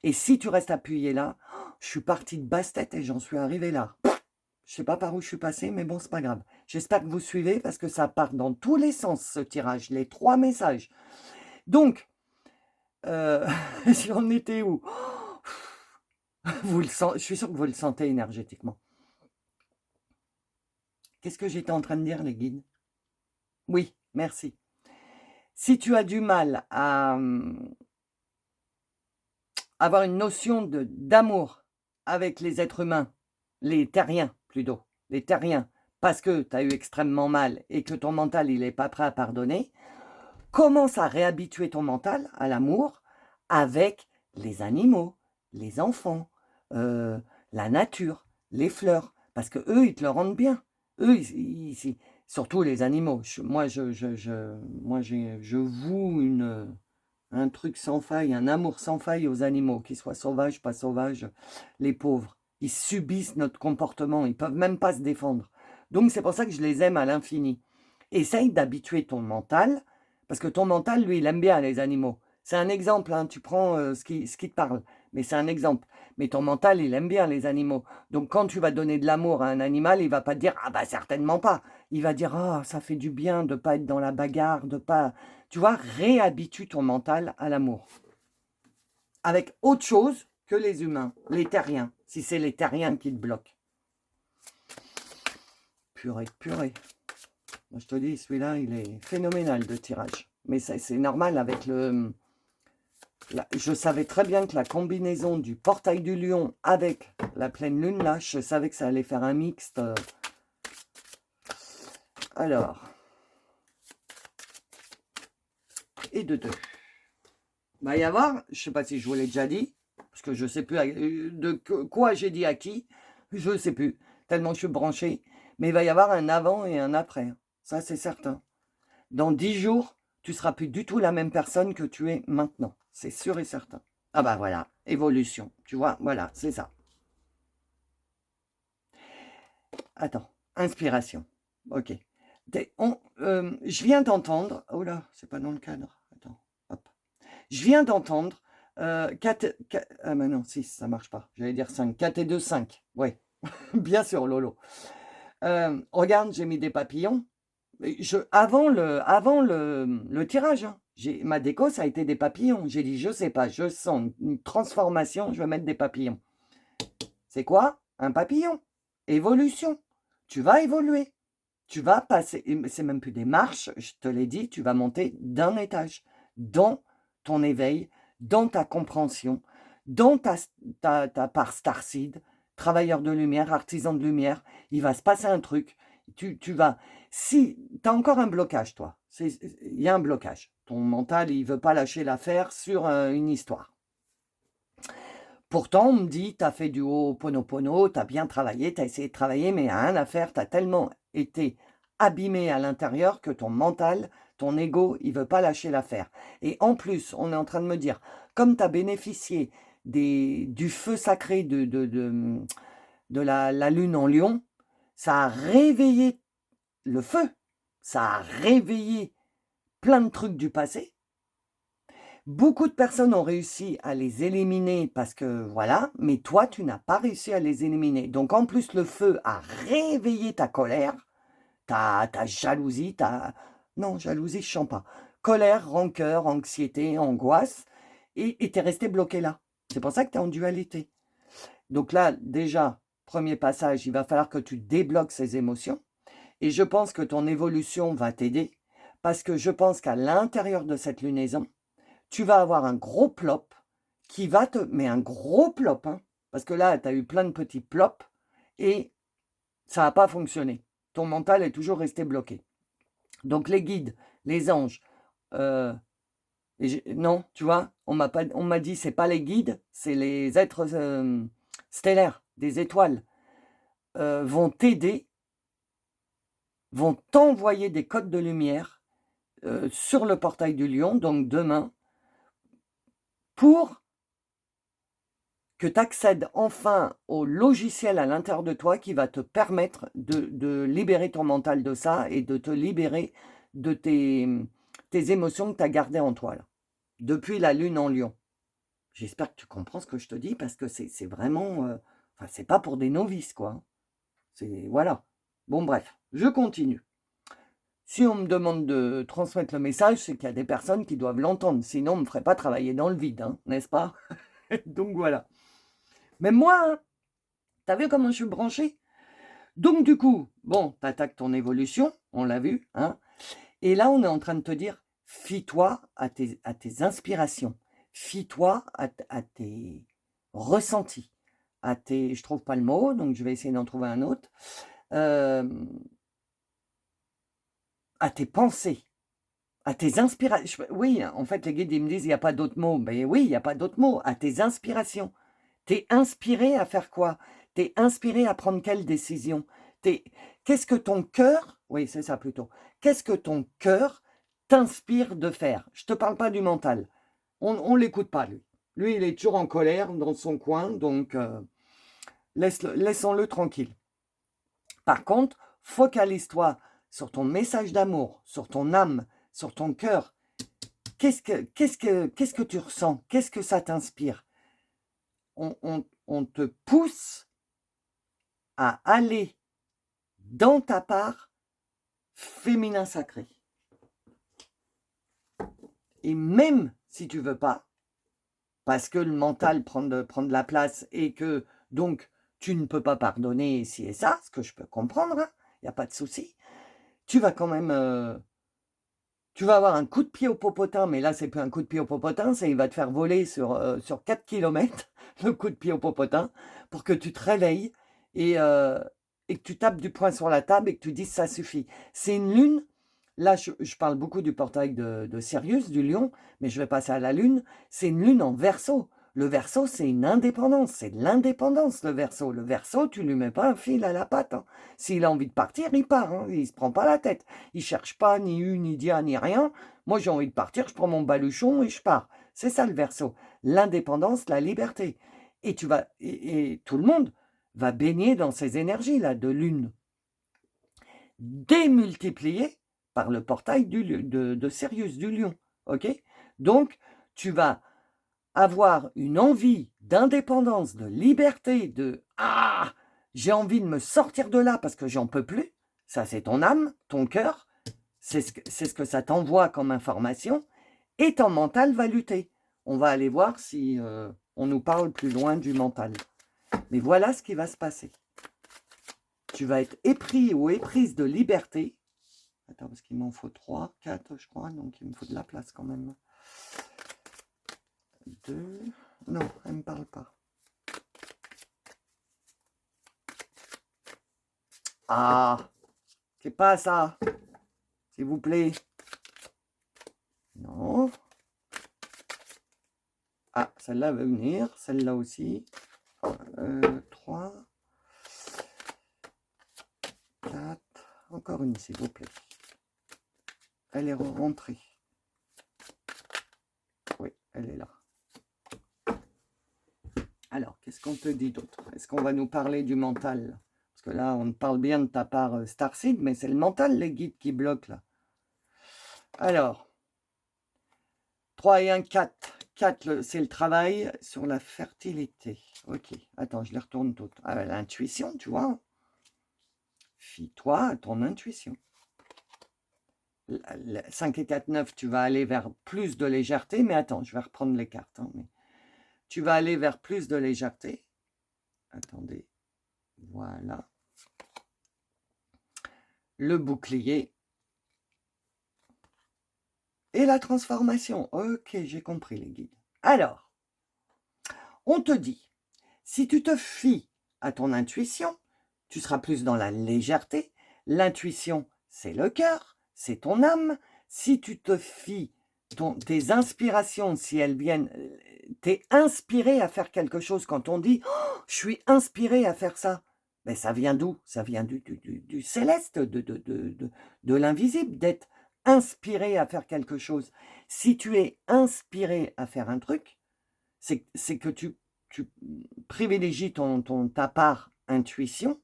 Et si tu restes appuyé là, je suis partie de basse-tête et j'en suis arrivé là. Je ne sais pas par où je suis passée, mais bon, c'est pas grave. J'espère que vous suivez parce que ça part dans tous les sens, ce tirage, les 3 messages. Donc, j'en étais où? Vous le sentez, je suis sûr que vous le sentez énergétiquement. Qu'est-ce que j'étais en train de dire, les guides? Oui, merci. Si tu as du mal à avoir une notion d'amour avec les êtres humains, les terriens plutôt, les terriens, parce que tu as eu extrêmement mal et que ton mental, il n'est pas prêt à pardonner, commence à réhabituer ton mental à l'amour avec les animaux, les enfants, la nature, les fleurs, parce que eux, ils te le rendent bien. Eux, surtout les animaux. Moi, je voue un truc sans faille, un amour sans faille aux animaux, qu'ils soient sauvages, pas sauvages, les pauvres. Ils subissent notre comportement, ils ne peuvent même pas se défendre. Donc c'est pour ça que je les aime à l'infini. Essaye d'habituer ton mental, parce que ton mental, lui, il aime bien les animaux. C'est un exemple, hein, tu prends ce qui te parle, mais c'est un exemple. Mais ton mental, il aime bien les animaux. Donc quand tu vas donner de l'amour à un animal, il ne va pas te dire « Ah bah certainement pas ». Il va dire « Ah, ça fait du bien de ne pas être dans la bagarre, de pas… » Tu vois, réhabitue ton mental à l'amour. Avec autre chose que les humains, les terriens, si c'est les terriens qui te bloquent. Purée, purée. Moi, je te dis, celui-là, il est phénoménal de tirage. Mais c'est normal avec le... je savais très bien que la combinaison du portail du lion avec la pleine lune, là, je savais que ça allait faire un mixte. Alors... Et de 2. Il va y avoir, je ne sais pas si je vous l'ai déjà dit, parce que je ne sais plus de quoi j'ai dit à qui, je ne sais plus, tellement je suis branché, mais il va y avoir un avant et un après, ça c'est certain. Dans 10 jours, tu ne seras plus du tout la même personne que tu es maintenant, c'est sûr et certain. Ah bah voilà, évolution. Tu vois, voilà, c'est ça. Attends, inspiration. Ok. Je viens d'entendre. Oh là, c'est pas dans le cadre. Attends, hop. Je viens d'entendre 4. Ah, mais non, 6, ça marche pas. J'allais dire 5. 4 et 2, 5. Ouais, bien sûr, Lolo. Regarde, j'ai mis des papillons. Avant le tirage, hein, ma déco, ça a été des papillons. J'ai dit, je sais pas, je sens une transformation, je vais mettre des papillons. C'est quoi? Un papillon. Évolution. Tu vas évoluer. Tu vas passer, c'est même plus des marches, je te l'ai dit, tu vas monter d'un étage dans ton éveil, dans ta compréhension, dans ta part starseed, travailleur de lumière, artisan de lumière. Il va se passer un truc. Tu vas. Si tu as encore un blocage, toi, il y a un blocage. Ton mental, il ne veut pas lâcher l'affaire sur une histoire. Pourtant, on me dit, tu as fait du Ho'oponopono, tu as bien travaillé, tu as essayé de travailler, mais il n'y a rien à faire, tu as tellement été abîmé à l'intérieur que ton mental, ton ego, il ne veut pas lâcher l'affaire. Et en plus, on est en train de me dire, comme tu as bénéficié du feu sacré de la lune en lion, ça a réveillé le feu, ça a réveillé plein de trucs du passé. Beaucoup de personnes ont réussi à les éliminer parce que voilà, mais toi, tu n'as pas réussi à les éliminer. Donc en plus, le feu a réveillé ta colère, ta jalousie, Non, jalousie, je ne sens pas. Colère, rancœur, anxiété, angoisse, et tu es resté bloqué là. C'est pour ça que tu es en dualité. Donc là, déjà, premier passage, il va falloir que tu débloques ces émotions. Et je pense que ton évolution va t'aider parce que je pense qu'à l'intérieur de cette lunaison, tu vas avoir un gros plop qui va te... Mais un gros plop, hein, parce que là, tu as eu plein de petits plops et ça n'a pas fonctionné. Ton mental est toujours resté bloqué. Donc les guides, les anges, non, tu vois, on m'a dit, c'est pas les guides, c'est les êtres stellaires, des étoiles, vont t'aider, vont t'envoyer des codes de lumière sur le portail du lion, donc demain, pour que tu accèdes enfin au logiciel à l'intérieur de toi qui va te permettre de libérer ton mental de ça et de te libérer de tes émotions que tu as gardées en toi, là, depuis la lune en lion. J'espère que tu comprends ce que je te dis parce que c'est vraiment... enfin, c'est pas pour des novices, quoi. C'est... Voilà. Bon, bref, je continue. Si on me demande de transmettre le message, c'est qu'il y a des personnes qui doivent l'entendre. Sinon, on ne me ferait pas travailler dans le vide, hein, n'est-ce pas? Donc, voilà. Mais moi, hein, t'as vu comment je suis branché? Donc, du coup, bon, t'attaques ton évolution, on l'a vu, hein. Et là, on est en train de te dire, fie-toi à tes inspirations. Fie-toi à tes ressentis, je trouve pas le mot, donc je vais essayer d'en trouver un autre, à tes pensées, à tes inspirations. Oui, en fait, les guides, ils me disent, il n'y a pas d'autres mots. Mais oui, il n'y a pas d'autres mots, à tes inspirations. T'es inspiré à faire quoi? T'es inspiré à prendre quelle décision? Qu'est-ce que ton cœur, oui, c'est ça plutôt, qu'est-ce que ton cœur t'inspire de faire? Je ne te parle pas du mental. On ne l'écoute pas, lui. Lui, il est toujours en colère dans son coin, donc laissons-le tranquille. Par contre, focalise-toi sur ton message d'amour, sur ton âme, sur ton cœur. Qu'est-ce que tu ressens? Qu'est-ce que ça t'inspire? On te pousse à aller dans ta part féminin sacré. Et même si tu veux pas, parce que le mental prend de la place et que donc tu ne peux pas pardonner ci et ça, ce que je peux comprendre, il n'y a pas de souci, tu vas quand même... tu vas avoir un coup de pied au popotin, mais là, c'est plus un coup de pied au popotin, c'est il va te faire voler sur 4 km, le coup de pied au popotin, pour que tu te réveilles et que tu tapes du poing sur la table et que tu dises ça suffit. C'est une lune, là, je parle beaucoup du portail de Sirius, du lion, mais je vais passer à la lune, c'est une lune en Verseau. Le Verseau, c'est une indépendance, c'est de l'indépendance, le Verseau. Le Verseau, tu lui mets pas un fil à la patte, hein. S'il a envie de partir, il part, hein. Il se prend pas la tête. Il cherche pas ni U, ni dia, ni rien. Moi, j'ai envie de partir, je prends mon baluchon et je pars. C'est ça le Verseau. L'indépendance, la liberté. Et tout le monde va baigner dans ces énergies-là de lune, démultipliées par le portail de Sirius, du lion. Ok? Donc, tu vas avoir une envie d'indépendance, de liberté, j'ai envie de me sortir de là parce que j'en peux plus. Ça, c'est ton âme, ton cœur. C'est ce que ça t'envoie comme information. Et ton mental va lutter. On va aller voir si on nous parle plus loin du mental. Mais voilà ce qui va se passer. Tu vas être épris ou éprise de liberté. Attends, parce qu'il m'en faut 3, 4, je crois. Donc, il me faut de la place quand même. 2. Non, elle ne me parle pas. Ah, c'est pas ça. S'il vous plaît. Non. Ah, celle-là veut venir. Celle-là aussi. 3. 4. Encore une, s'il vous plaît. Elle est rentrée. Oui, elle est là. Alors, qu'est-ce qu'on te dit d'autre? Est-ce qu'on va nous parler du mental? Parce que là, on parle bien de ta part Starseed, mais c'est le mental, les guides, qui bloquent là. Alors, 3 et 1, 4. 4, c'est le travail sur la fertilité. Ok, attends, je les retourne toutes. Ah, l'intuition, tu vois. Fie-toi à ton intuition. 5 et 4, 9, tu vas aller vers plus de légèreté. Mais attends, je vais reprendre les cartes. Hein, mais tu vas aller vers plus de légèreté. Attendez. Voilà. Le bouclier. Et la transformation. Ok, j'ai compris les guides. Alors, on te dit, si tu te fies à ton intuition, tu seras plus dans la légèreté. L'intuition, c'est le cœur, c'est ton âme. Si tu te fies, tes inspirations, si elles viennent, tu es inspiré à faire quelque chose. Quand on dit oh, « je suis inspiré à faire ça », ben ça vient d'où? Ça vient du céleste, de l'invisible, d'être inspiré à faire quelque chose. Si tu es inspiré à faire un truc, c'est que tu privilégies ta part intuition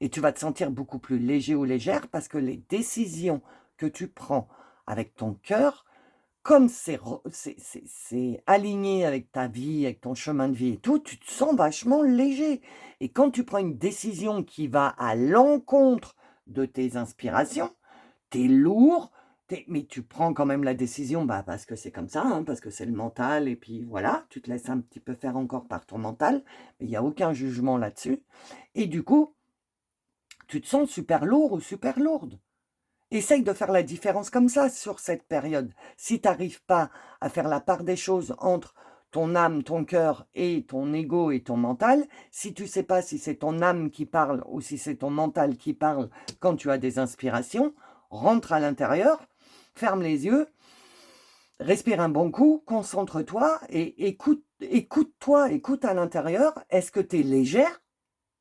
et tu vas te sentir beaucoup plus léger ou légère parce que les décisions que tu prends avec ton cœur, comme c'est aligné avec ta vie, avec ton chemin de vie et tout, tu te sens vachement léger. Et quand tu prends une décision qui va à l'encontre de tes inspirations, tu es lourd, mais tu prends quand même la décision parce que c'est comme ça, hein, parce que c'est le mental, et puis voilà, tu te laisses un petit peu faire encore par ton mental, mais il n'y a aucun jugement là-dessus. Et du coup, tu te sens super lourd ou super lourde. Essaye de faire la différence comme ça sur cette période. Si tu n'arrives pas à faire la part des choses entre ton âme, ton cœur et ton ego et ton mental, si tu ne sais pas si c'est ton âme qui parle ou si c'est ton mental qui parle quand tu as des inspirations, rentre à l'intérieur, ferme les yeux, respire un bon coup, concentre-toi et écoute-toi, écoute à l'intérieur. Est-ce que tu es légère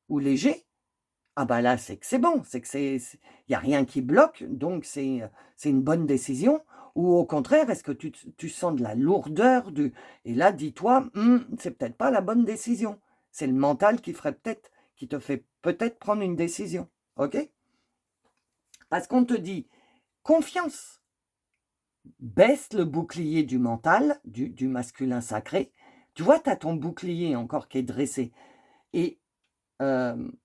ou léger? Ah bah là, c'est que c'est bon, c'est que il n'y a rien qui bloque, donc c'est une bonne décision. Ou au contraire, est-ce que tu sens de la lourdeur et là, dis-toi, c'est peut-être pas la bonne décision. C'est le mental qui te fait peut-être prendre une décision. Ok? Parce qu'on te dit, confiance. Baisse le bouclier du mental, du masculin sacré. Tu vois, tu as ton bouclier encore qui est dressé. Et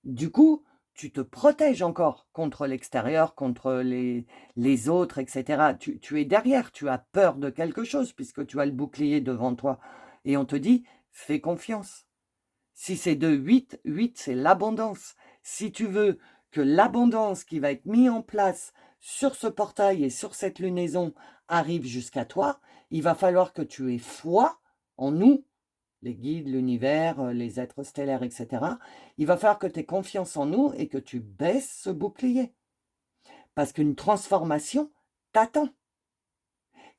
du coup, tu te protèges encore contre l'extérieur, contre les autres, etc. Tu es derrière, tu as peur de quelque chose puisque tu as le bouclier devant toi. Et on te dit, fais confiance. Si c'est de 8, 8 c'est l'abondance. Si tu veux que l'abondance qui va être mise en place sur ce portail et sur cette lunaison arrive jusqu'à toi, il va falloir que tu aies foi en nous, les guides, l'univers, les êtres stellaires, etc. Il va falloir que tu aies confiance en nous et que tu baisses ce bouclier. Parce qu'une transformation t'attend.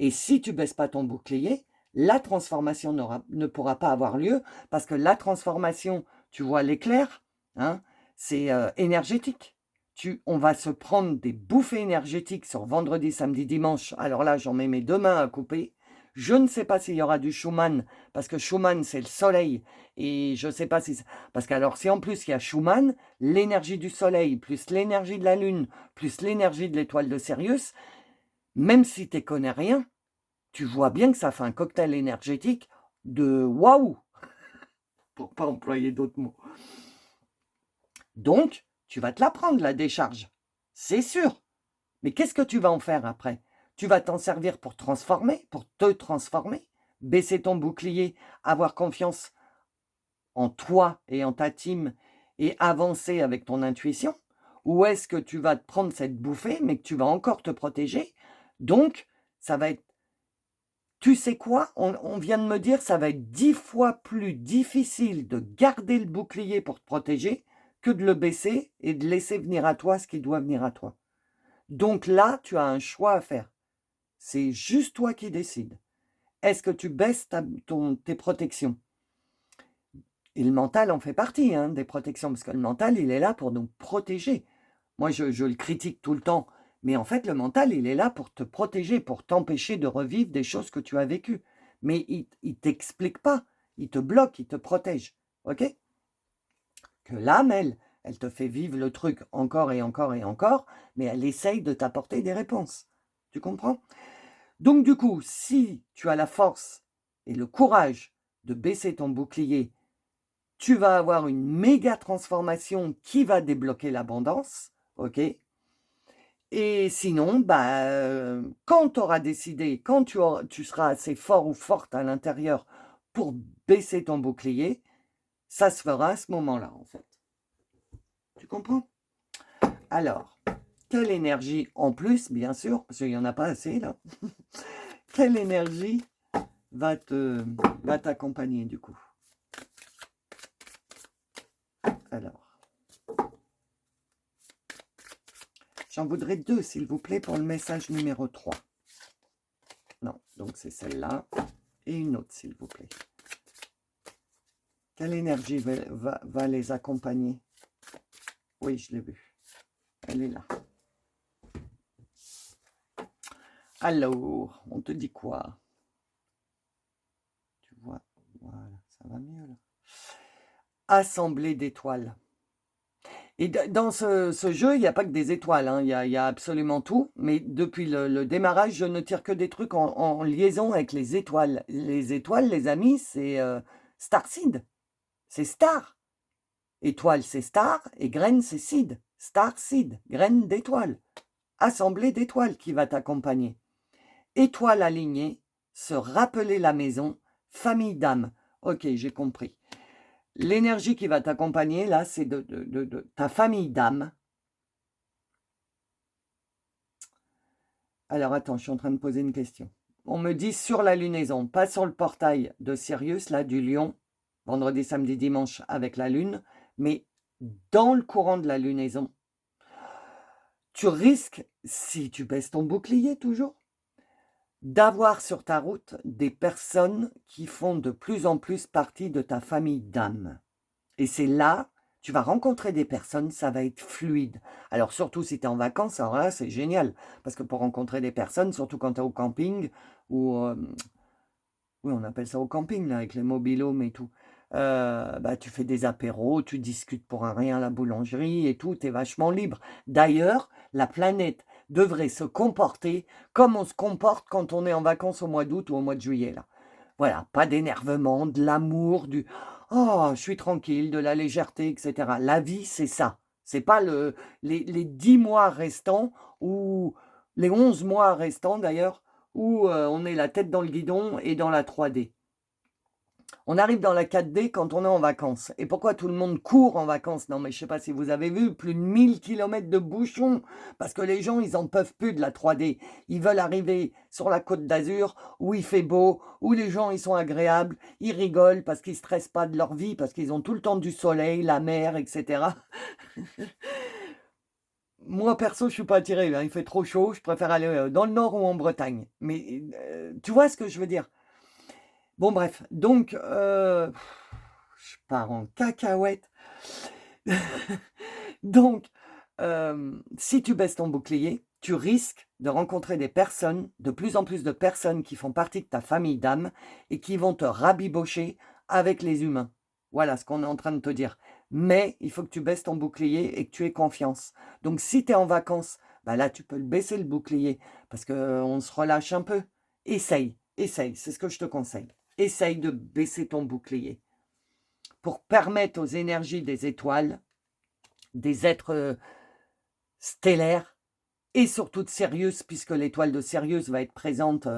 Et si tu ne baisses pas ton bouclier, la transformation ne pourra pas avoir lieu parce que la transformation, tu vois l'éclair, hein, c'est énergétique. On va se prendre des bouffées énergétiques sur vendredi, samedi, dimanche. Alors là, j'en mets mes 2 mains à couper. Je ne sais pas s'il y aura du Schumann, parce que Schumann, c'est le soleil. Et je ne sais pas si... Parce qu'alors, si en plus il y a Schumann, l'énergie du soleil, plus l'énergie de la lune, plus l'énergie de l'étoile de Sirius, même si tu ne connais rien, tu vois bien que ça fait un cocktail énergétique de waouh, pour pas employer d'autres mots. Donc, tu vas te la prendre, la décharge. C'est sûr. Mais qu'est-ce que tu vas en faire après? Tu vas t'en servir pour transformer, pour te transformer, baisser ton bouclier, avoir confiance en toi et en ta team et avancer avec ton intuition? Ou est-ce que tu vas te prendre cette bouffée, mais que tu vas encore te protéger? Donc, ça va être... Tu sais quoi? On vient de me dire, ça va être 10 fois plus difficile de garder le bouclier pour te protéger que de le baisser et de laisser venir à toi ce qui doit venir à toi. Donc là, tu as un choix à faire. C'est juste toi qui décides. Est-ce que tu baisses tes protections? Et le mental en fait partie, hein, des protections, parce que le mental, il est là pour nous protéger. Moi, je le critique tout le temps, mais en fait, le mental, il est là pour te protéger, pour t'empêcher de revivre des choses que tu as vécues. Mais il ne t'explique pas, il te bloque, il te protège. OK? Que l'âme, elle te fait vivre le truc encore et encore et encore, mais elle essaye de t'apporter des réponses. Tu comprends? Donc du coup, si tu as la force et le courage de baisser ton bouclier, tu vas avoir une méga transformation qui va débloquer l'abondance, ok? Et sinon, quand tu auras décidé, quand tu seras assez fort ou forte à l'intérieur pour baisser ton bouclier, ça se fera à ce moment-là, en fait. Tu comprends? Alors, quelle énergie en plus, bien sûr, parce qu'il n'y en a pas assez là, quelle énergie va t'accompagner du coup? Alors, j'en voudrais 2, s'il vous plaît, pour le message numéro 3. Non, donc c'est celle-là. Et une autre, s'il vous plaît. Quelle énergie va les accompagner? Oui, je l'ai vue. Elle est là. Alors, on te dit quoi? Tu vois, voilà, ça va mieux là. Assemblée d'étoiles. Et dans ce jeu, il n'y a pas que des étoiles, hein. Il y a absolument tout. Mais depuis le démarrage, je ne tire que des trucs en liaison avec les étoiles. Les étoiles, les amis, c'est Starseed. C'est star. Étoile, c'est star. Et graine, c'est seed. Starseed, graine d'étoile. Assemblée d'étoiles qui va t'accompagner. Étoile alignée, se rappeler la maison, famille d'âme. Ok, j'ai compris. L'énergie qui va t'accompagner, là, c'est de ta famille d'âme. Alors, attends, je suis en train de poser une question. On me dit sur la lunaison, pas sur le portail de Sirius, là, du lion, vendredi, samedi, dimanche, avec la lune, mais dans le courant de la lunaison, tu risques, si tu baisses ton bouclier toujours, d'avoir sur ta route des personnes qui font de plus en plus partie de ta famille d'âme. Et c'est là, tu vas rencontrer des personnes, ça va être fluide. Alors surtout si tu es en vacances, alors là c'est génial. Parce que pour rencontrer des personnes, surtout quand tu es au camping, ou oui on appelle ça au camping là, avec les mobil-homes et tout, tu fais des apéros, tu discutes pour un rien à la boulangerie et tout, tu es vachement libre. D'ailleurs, la planète devrait se comporter comme on se comporte quand on est en vacances au mois d'août ou au mois de juillet là. Voilà, pas d'énervement, de l'amour, du oh, je suis tranquille, de la légèreté, etc. La vie, c'est ça. C'est pas les 10 mois restants, ou les 11 mois restants d'ailleurs, où on est la tête dans le guidon et dans la 3D. On arrive dans la 4D quand on est en vacances. Et pourquoi tout le monde court en vacances? Non, mais je ne sais pas si vous avez vu, plus de 1000 km de bouchons. Parce que les gens, ils n'en peuvent plus de la 3D. Ils veulent arriver sur la Côte d'Azur, où il fait beau, où les gens, ils sont agréables. Ils rigolent parce qu'ils ne stressent pas de leur vie, parce qu'ils ont tout le temps du soleil, la mer, etc. Moi, perso, je ne suis pas attiré, hein. Il fait trop chaud. Je préfère aller dans le nord ou en Bretagne. Mais tu vois ce que je veux dire? Bon, bref, donc, je pars en cacahuète. Donc, si tu baisses ton bouclier, tu risques de rencontrer des personnes, de plus en plus de personnes qui font partie de ta famille d'âme et qui vont te rabibocher avec les humains. Voilà ce qu'on est en train de te dire. Mais il faut que tu baisses ton bouclier et que tu aies confiance. Donc si tu es en vacances, bah là tu peux le baisser le bouclier parce qu'on se relâche un peu. Essaye, c'est ce que je te conseille. Essaye de baisser ton bouclier pour permettre aux énergies des étoiles, des êtres stellaires, et surtout de Sirius, puisque l'étoile de Sirius va être présente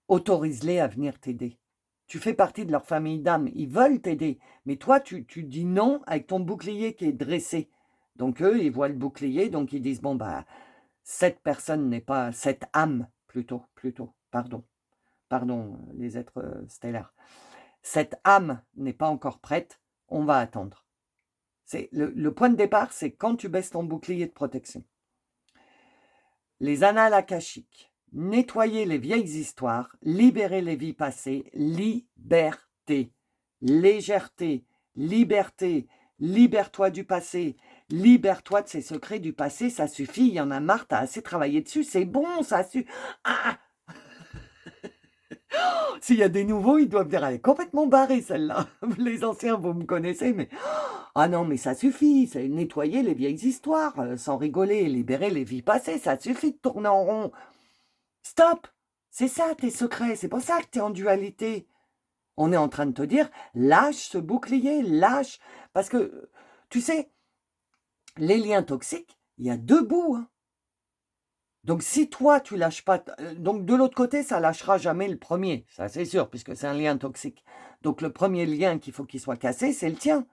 autorise-les à venir t'aider. Tu fais partie de leur famille d'âme, ils veulent t'aider, mais toi, tu dis non avec ton bouclier qui est dressé. Donc eux, ils voient le bouclier, donc ils disent, bon, bah, cette personne n'est pas, cette âme, pardon, les êtres stellaires. Cette âme n'est pas encore prête, on va attendre. Le point de départ, c'est quand tu baisses ton bouclier de protection. Les annales akashiques, nettoyer les vieilles histoires, libérer les vies passées, liberté, légèreté, liberté, libère-toi du passé, libère-toi de ces secrets du passé, ça suffit, il y en a marre, t'as assez travaillé dessus, c'est bon, ça suffit. Ah, s'il y a des nouveaux, ils doivent dire, elle est complètement barrée celle-là. Les anciens, vous me connaissez, mais... Ah non, mais ça suffit, c'est nettoyer les vieilles histoires, sans rigoler, libérer les vies passées, ça suffit de tourner en rond. Stop! C'est ça tes secrets, c'est pour ça que tu es en dualité. On est en train de te dire, lâche ce bouclier, lâche. Parce que, tu sais, les liens toxiques, il y a deux bouts. Hein. Donc si toi, tu lâches pas... Donc de l'autre côté, ça lâchera jamais le premier, ça c'est sûr, puisque c'est un lien toxique. Donc le premier lien qu'il faut qu'il soit cassé, c'est le tien.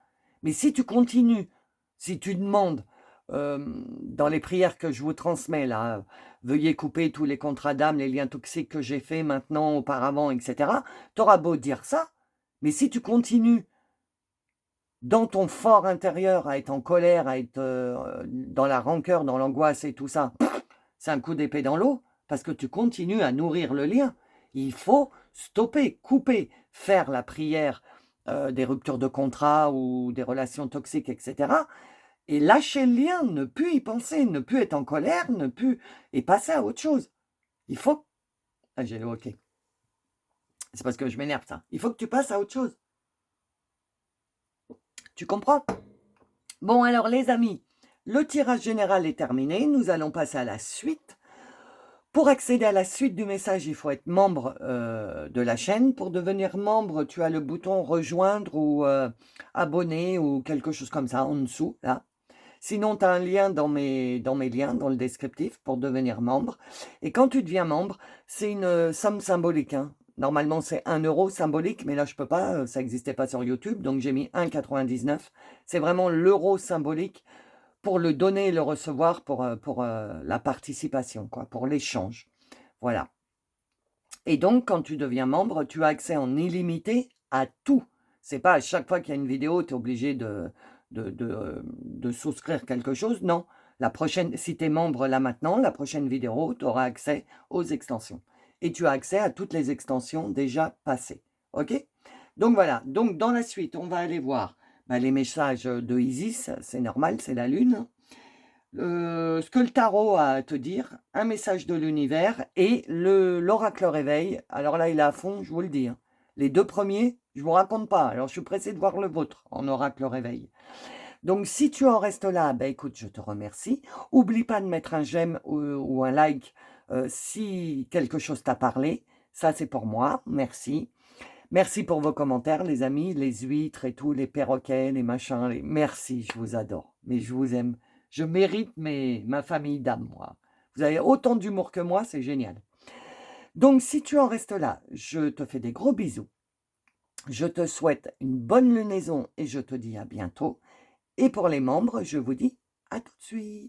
Mais si tu continues, si tu demandes dans les prières que je vous transmets, là, veuillez couper tous les contrats d'âme, les liens toxiques que j'ai faits maintenant, auparavant, etc., tu auras beau dire ça, mais si tu continues dans ton fort intérieur à être en colère, à être dans la rancœur, dans l'angoisse et tout ça, c'est un coup d'épée dans l'eau, parce que tu continues à nourrir le lien. Il faut stopper, couper, faire la prière des ruptures de contrat ou des relations toxiques, etc. Et lâcher le lien, ne plus y penser, ne plus être en colère, ne plus... et passer à autre chose. Il faut... Ah, j'ai le OK. C'est parce que je m'énerve, ça. Il faut que tu passes à autre chose. Tu comprends? Bon, alors, les amis, le tirage général est terminé. Nous allons passer à la suite. Pour accéder à la suite du message, il faut être membre de la chaîne. Pour devenir membre, tu as le bouton rejoindre ou abonner ou quelque chose comme ça en dessous, là. Sinon, tu as un lien dans mes liens, dans le descriptif, pour devenir membre. Et quand tu deviens membre, c'est une somme symbolique. Hein. Normalement, c'est 1 euro symbolique, mais là, je peux pas, ça n'existait pas sur YouTube, donc j'ai mis 1,99. C'est vraiment l'euro symbolique pour le donner et le recevoir pour la participation, quoi, pour l'échange. Voilà. Et donc, quand tu deviens membre, tu as accès en illimité à tout. C'est pas à chaque fois qu'il y a une vidéo, tu es obligé de souscrire quelque chose. Non. La prochaine, si tu es membre là maintenant, la prochaine vidéo, tu auras accès aux extensions. Et tu as accès à toutes les extensions déjà passées. OK? Donc voilà. Donc dans la suite, on va aller voir les messages de Isis. C'est normal, c'est la lune. Ce que le tarot a à te dire, un message de l'univers et l'oracle réveil. Alors là, il est à fond, je vous le dis. Hein. Les deux premiers, je ne vous raconte pas. Alors, je suis pressé de voir le vôtre en oracle réveil. Donc, si tu en restes là, écoute, je te remercie. Oublie pas de mettre un j'aime ou un like si quelque chose t'a parlé. Ça, c'est pour moi. Merci. Merci pour vos commentaires, les amis, les huîtres et tout, les perroquets, les machins. Merci, je vous adore. Mais je vous aime. Je mérite ma famille d'âme, moi. Vous avez autant d'humour que moi, c'est génial. Donc, si tu en restes là, je te fais des gros bisous. Je te souhaite une bonne lunaison et je te dis à bientôt. Et pour les membres, je vous dis à tout de suite.